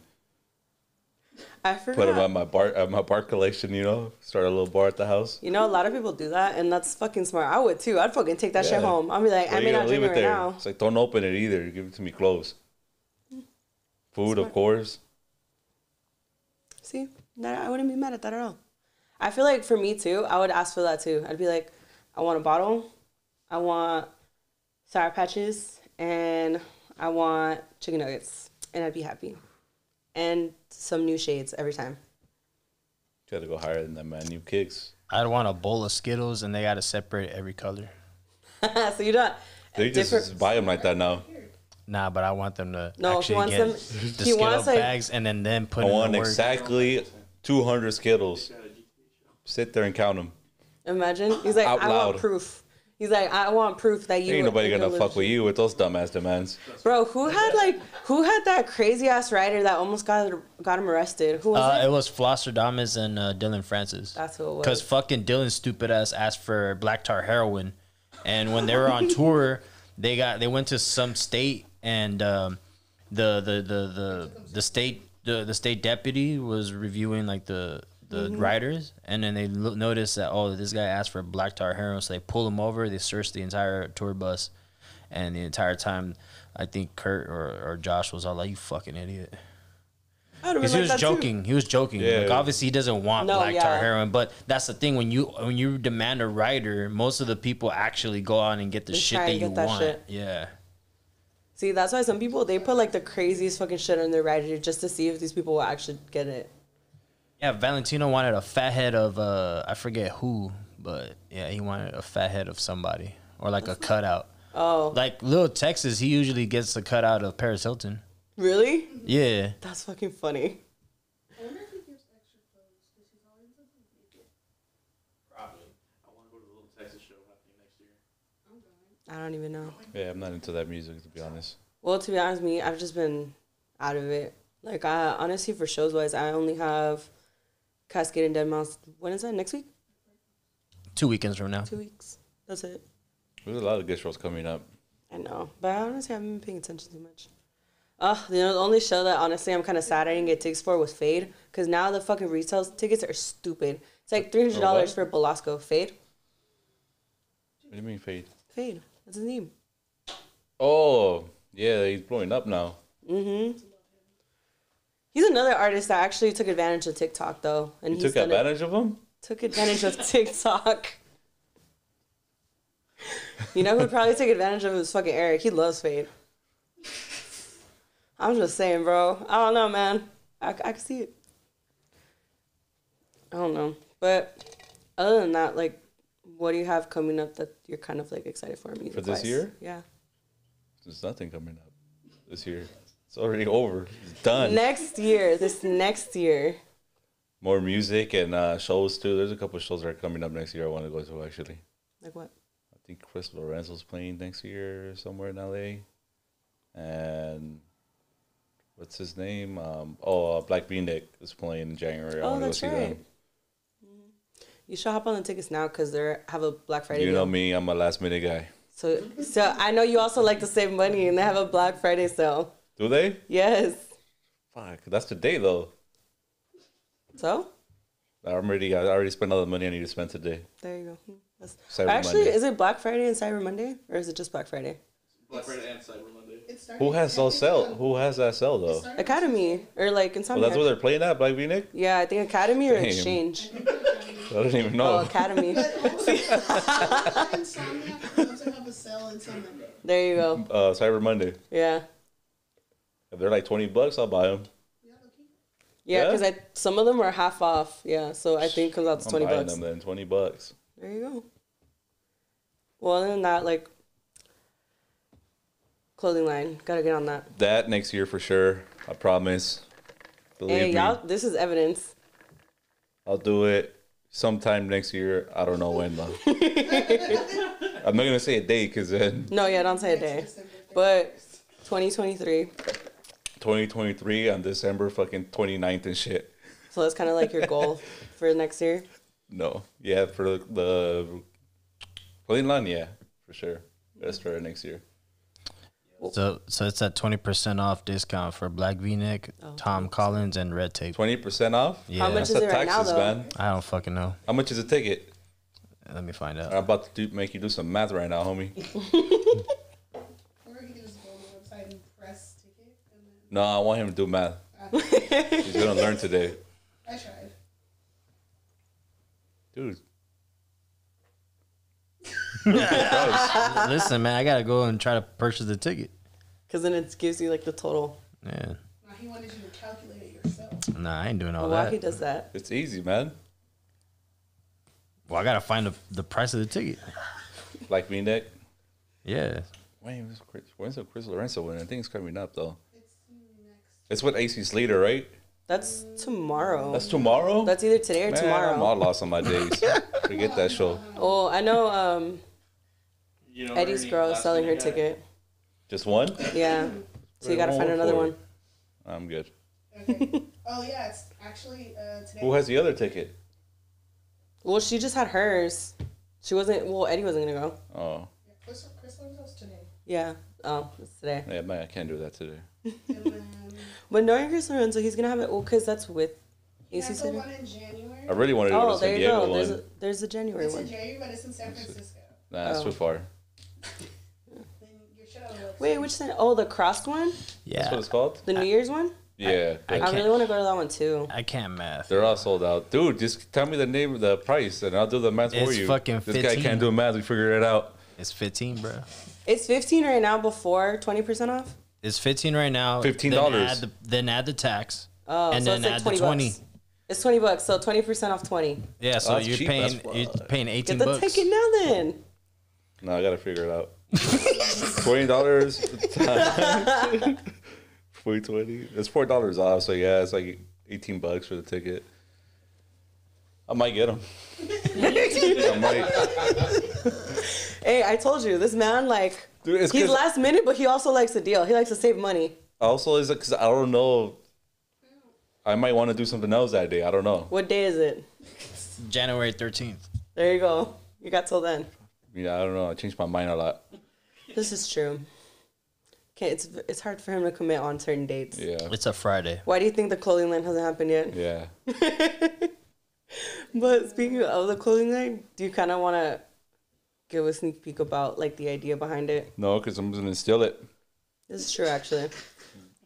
I forgot. Put them at my bar collection, Start a little bar at the house. You know, a lot of people do that, and that's fucking smart. I would, too. I'd fucking take that shit Yeah. home. I'll be like, I may not drink it right now. It's like, don't open it either. Give it to me closed. Food, Smart. of course. See? I wouldn't be mad at that at all. I feel like for me, too, I would ask for that, too. I'd be like, I want a bottle. I want Sour Patches. And I want chicken nuggets. And I'd be happy. And some new shades every time. You gotta go higher than that, man. New kicks. I'd want a bowl of Skittles, and they got to separate every color. So you don't... They just buy them like that now. Nah, but I want them to No, he actually wants get them... the He Skittle wants, like... bags and then put I in want the work. exactly 200 Skittles. Sit there and count them. Imagine. He's like, Out I loud. want proof. He's like, I want proof that you... Ain't nobody gonna you fuck with you with those dumbass demands. Bro, who had that crazy ass rider that almost got him arrested? Who was It it? was Flosterdamus and Dylan Francis. That's who it was. Because fucking Dylan's stupid ass asked for black tar heroin, And when they were on tour, they went to some state, and the state deputy was reviewing like the riders, and then they noticed that this guy asked for black tar heroin, so they pulled him over. They searched the entire tour bus, and the entire time, I think Kurt or Josh was all like, "You fucking idiot." Because he was joking. He was joking. Yeah. Like, obviously, he doesn't want black tar heroin, but that's the thing. When you demand a rider, most of the people actually go on and get the shit that you want. Shit. Yeah. See, that's why some people, they put like the craziest fucking shit on their rider just to see if these people will actually get it. Yeah, Valentino wanted a fat head of I forget who, but yeah, he wanted a fat head of somebody or like a cutout. Oh, like Lil Texas, he usually gets the cutout of Paris Hilton. Really? Yeah. That's fucking funny. I wonder if he gives extra clothes because he's always something naked. Probably. I want to go to the Little Texas show happening next year. I'm going. I don't even know. Yeah, I'm not into that music, to be honest. Well, to be honest with me, I've just been out of it. Like, I honestly, for shows wise, I only have Cascade and Dead Mouse. When is that? Next week? 2 weekends from now. 2 weeks. That's it. There's a lot of good shows coming up. I know. But I honestly haven't been paying attention too much. The only show that honestly I'm kind of sad I didn't get tickets for was Fade. Because now the fucking retail tickets are stupid. It's like $300 for Belasco. Fade? What do you mean, Fade? Fade. That's his name. Oh, yeah, he's blowing up now. Mm-hmm. He's another artist that actually took advantage of TikTok, though. And You took advantage of him? Took advantage of TikTok. You know who would probably take advantage of him is fucking Eric. He loves Fade. I'm just saying, bro. I don't know, man. I can see it. I don't know. But other than that, like, what do you have coming up that you're kind of, like, excited for music-wise? For this year? Yeah. There's nothing coming up this year. It's already over. It's done. This next year. More music and shows, too. There's a couple of shows that are coming up next year I want to go to, actually. Like what? I think Chris Lorenzo's playing next year somewhere in LA. And what's his name? Black V-Neck is playing in January. I want to go see them. You should hop on the tickets now because they have a Black Friday You know deal. me, I'm a last minute guy. So I know you also like to save money and they have a Black Friday sale. Do they? Yes. Fuck, that's today though. So? I already spent all the money I need to spend today. There you go. Monday. Is it Black Friday and Cyber Monday? Or is it just Black Friday? Black Friday and Cyber Monday. Who has that sell? Who has that sell though? Academy. Or like Insomniac. Well, that's what they're playing at, Black V-Neck? Yeah, I think Academy or Damn. Exchange. I don't even know. Oh, Academy. Insomniac also have a sale until Monday. There you go. Cyber Monday. Yeah. If they're like $20, I'll buy them. Yeah, because some of them are half off. Yeah, so I think it comes out to $20. I'm buying them then, $20. There you go. Well, other than that, like, clothing line. Gotta get on that. That next year for sure. I promise. Believe me. Y'all, this is evidence. I'll do it sometime next year. I don't know when though. I'm not gonna say a date because then. No, yeah, don't say a day. But 2023. 2023 on December fucking 29th and shit. So that's kind of like your goal for next year. No, yeah, for the clothing line, yeah, for sure. That's for next year. So it's at 20% off discount for Black V-Neck, Tom Collins, and Red Tape. 20% off. Yeah. How much That's is the it right now, taxes, though? man. I don't fucking know. How much is a ticket? Let me find out. I'm about to make you do some math right now, homie. Or he can just go on the website and press ticket. And then No, I want him to do math. He's gonna learn today, I tried. dude. Listen, man, I gotta go and try to purchase the ticket. Because then it gives you, like, the total. Yeah. Now he wanted you to calculate it yourself. Nah, I ain't doing all Well, that. he does that. It's easy, man. Well, I gotta find the price of the ticket. Like V-Neck. Yeah. When's the Chris Lorenzo win? I think it's coming up though. It's next. It's with AC Slater, right? That's tomorrow. That's tomorrow. That's either today or Man, tomorrow. I'm all lost on my days. Forget that show. Oh, I know You know, Eddie's Ernie, girl is last selling her minute guy. ticket. Just one? Yeah. So you gotta Wait, find another for one. it. I'm good. Okay. Oh yeah, it's actually today. Who has the other ticket? Well, she just had hers. She wasn't. Well, Eddie wasn't gonna go. Oh, Yeah. Oh, it's today. Yeah, man, I can't do that today. And then But knowing Chris Lorenzo, he's gonna have it. Well, because that's with he AC has the City. one in January. I really want to go Oh, to there San you Diego go. one. There's a January It's one. in January, but it's in San Francisco. Nah, that's Oh. too far. Then your show. Wait, which one? Oh, the crossed one? Yeah. That's what it's called? The New Year's one? Yeah. I I can't- really want to go to that one too. I can't math. They're all sold out. Dude, just tell me the name of the price and I'll do the math for It's you. fucking This guy 15. can't do math. We figured it out. It's 15, bro. It's 15 right now before 20% off. It's 15 right now. $15. Then add the tax. Oh, And so then it's like add 20 the 20. bucks. It's $20, so 20% off 20. Yeah, so that's you're cheap as paying fuck. 18 Get the bucks. ticket now then. No, I gotta figure it out. $20 times 420. It's $4 off, so yeah, it's like $18 for the ticket. I might get them. I might. Hey, I told you, this man, like, Dude, it's he's 'cause- last minute, but he also likes a deal. He likes to save money. Also, is it because I don't know? I might want to do something else that day. I don't know. What day is it? January 13th. There you go. You got till then. Yeah, I don't know. I changed my mind a lot. This is true. Okay, it's hard for him to commit on certain dates. Yeah. It's a Friday. Why do you think the clothing line hasn't happened yet? Yeah. But speaking of the clothing line, do you kind of want to give a sneak peek about like the idea behind it? No, because I'm just gonna steal it. This is true, actually.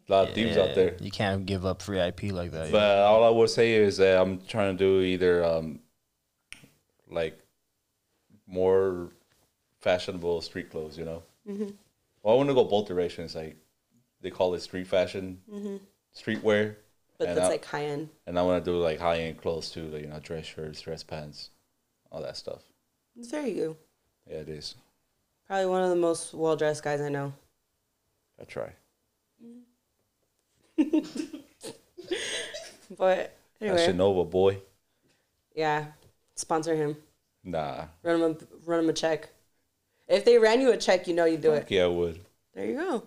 A lot of thieves out there. You can't give up free IP like that. But all I would say is that I'm trying to do either like more fashionable street clothes, you know. Mm-hmm. Well, I want to go both directions. Like they call it street fashion, streetwear, But And that's I- like high end. and I want to do like high end clothes too, like dress shirts, dress pants, all that stuff. It's very you. Yeah, it is. Probably one of the most well dressed guys I know. I try. But I anyway, should know a boy. yeah, sponsor him. Nah. Run him a check. If they ran you a check, you know you do it. Fuck yeah, I would. There you go.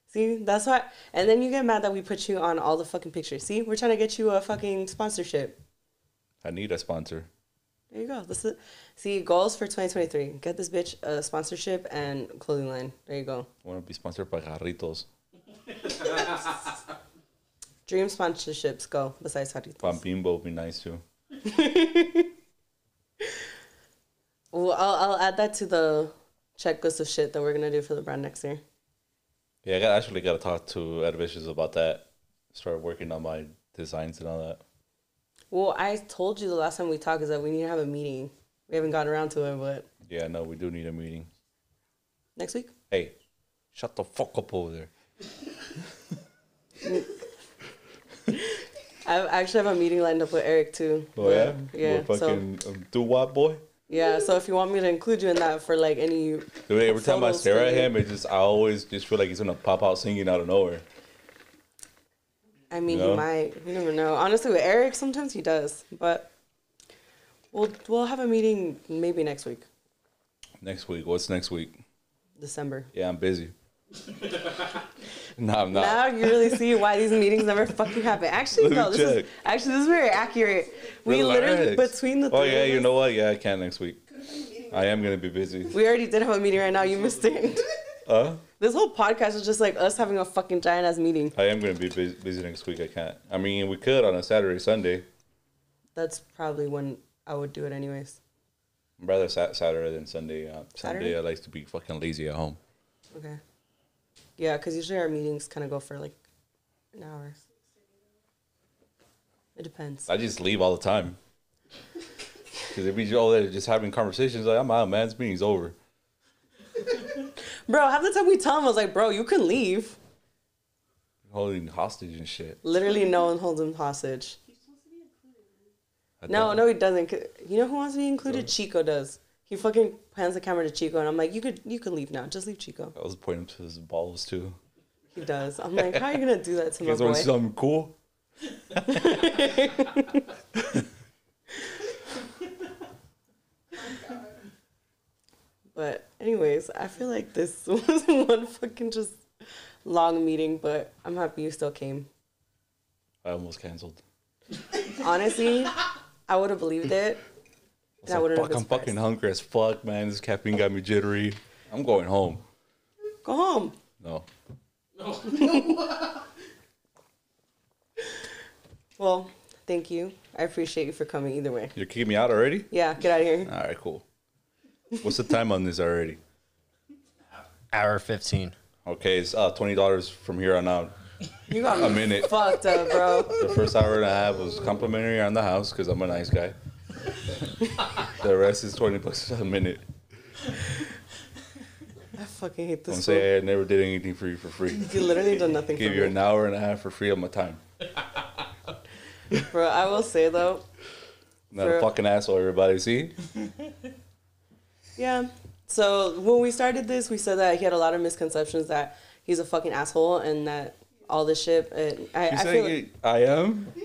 See, that's why. And then you get mad that we put you on all the fucking pictures. See, we're trying to get you a fucking sponsorship. I need a sponsor. There you go. This is, see, goals for 2023. Get this bitch a sponsorship and clothing line. There you go. I want to be sponsored by Jarritos. Dream sponsorships go besides Jarritos. Pampimbo would be nice too. Well, I'll add that to the checklist of shit that we're gonna do for the brand next year. Yeah, actually got to talk to Ed Vicious about that. Start working on my designs and all that. Well, I told you the last time we talked is that we need to have a meeting. We haven't gotten around to it, but Yeah, no, we do need a meeting. next week. Hey, shut the fuck up over there. I actually have a meeting lined up with Eric too. Oh yeah, Yeah. What So fucking do what, boy? yeah. So if you want me to include you in that for like any, Dude, every time I Photos stare at for you. him, I always just feel like he's gonna pop out singing out of nowhere. I mean, No? he might. You never know. Honestly, with Eric, sometimes he does, but we'll have a meeting maybe next week, Next week, what's next week? December. Yeah, I'm busy. No, I'm not. Now you really see why these meetings never fucking happen. Actually, Let no. me This is very accurate. We literally Relax. between the Oh three yeah, of you us, know what? Yeah, I can next week. I am gonna be busy. we already did have a meeting right now. You missed it. This whole podcast is just like us having a fucking giant ass meeting. I am gonna be busy next week. I can't. I mean, we could on a Saturday, Sunday. That's probably when I would do it anyways. I'd rather Saturday than Sunday. Saturday? Sunday, I like to be fucking lazy at home. Okay. Yeah, because usually our meetings kind of go for like an hour. It depends. I just leave all the time. Because if we all there just having conversations, like, I'm out, man. This meeting's over. Bro, half the time we tell him, I was like, bro, you can leave. Holding hostage and shit. Literally, no one holds him hostage. He's supposed to be included. I No, don't- no, he doesn't. 'Cause you know who wants to be included? Chico does. He fucking hands the camera to Chico, and I'm like, you could leave now. Just leave Chico. I was pointing to his balls too. He does. I'm like, how are you gonna do that to You my guys want boy? to see something cool? But anyways, I feel like this was one fucking just long meeting, but I'm happy you still came. I almost canceled. Honestly, I would have believed it. And I wouldn't have Fuck, been I'm fucking surprised. hungry as fuck, man. This caffeine got me jittery. I'm going home. Go home. No. Well, thank you. I appreciate you for coming either way. You're kicking me out already? Yeah, get out of here. All right, cool. What's the time on this already? Hour 15. Okay, it's $20 from here on out. You got A minute. fucked up, bro. The first hour and a half was complimentary on the house because I'm a nice guy. The rest is $20 a minute. I fucking hate Don't this. say I never did anything for you for free. You literally done nothing Give for you me. an hour and a half for free of my time. Bro, I will say though. Not a fucking asshole, everybody. See? Yeah. So when we started this, we said that he had a lot of misconceptions that he's a fucking asshole and that all this shit. I You feel saying like I am? Yeah,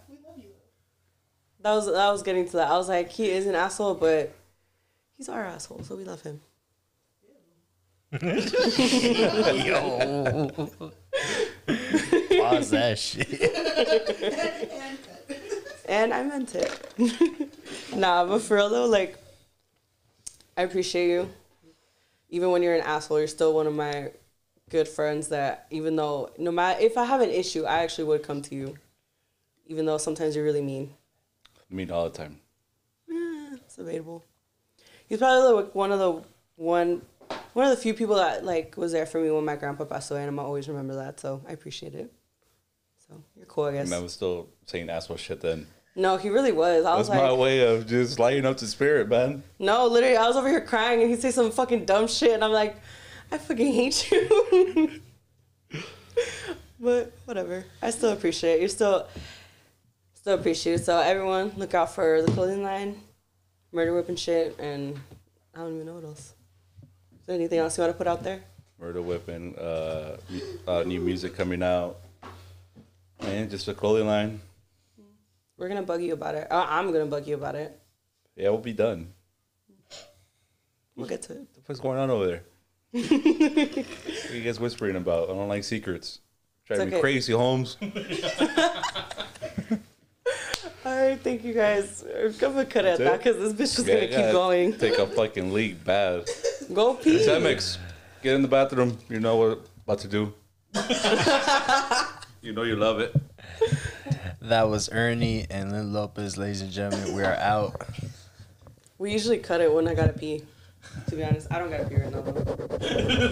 we love you. that was getting to that. I was like, he is an asshole, but he's our asshole, so we love him. Yo. Pause that shit. And I meant it. Nah, but for real though, like, I appreciate you. Even when you're an asshole, you're still one of my good friends that even though, no matter, if I have an issue, I actually would come to you. Even though sometimes you're really mean. I mean, all the time. It's debatable. He's probably like one of the few people that like was there for me when my grandpa passed away, and I'm gonna always remember that. So I appreciate it. So you're cool, I guess. And I was still saying asshole shit then. No, he really was. I That's was my like, way of just lighting up the spirit, man. no, literally, I was over here crying, and he'd say some fucking dumb shit, and I'm like, I fucking hate you. But whatever, I still appreciate it. You're still appreciate it. So everyone, look out for the clothing line, Murda Weapon shit, and I don't even know what else. Is there anything else you want to put out there? Murda Weapon, new music coming out. And just a clothing line. We're gonna bug you about it. I'm gonna bug you about it. Yeah, we'll be done. We'll get to it. What the fuck's going on over there? What are you guys whispering about? I don't like secrets. Driving me okay. crazy, Holmes. All right, thank you guys. I'm gonna cut it at That's that because this bitch was Yeah, gonna keep going. Take a fucking leak bad. Go pee. Temex, get in the bathroom. You know what about to do. You know you love it. That was Ernie and Lynn Lopez, ladies and gentlemen. We are out. We usually cut it when I gotta pee. To be honest, I don't gotta pee right now though.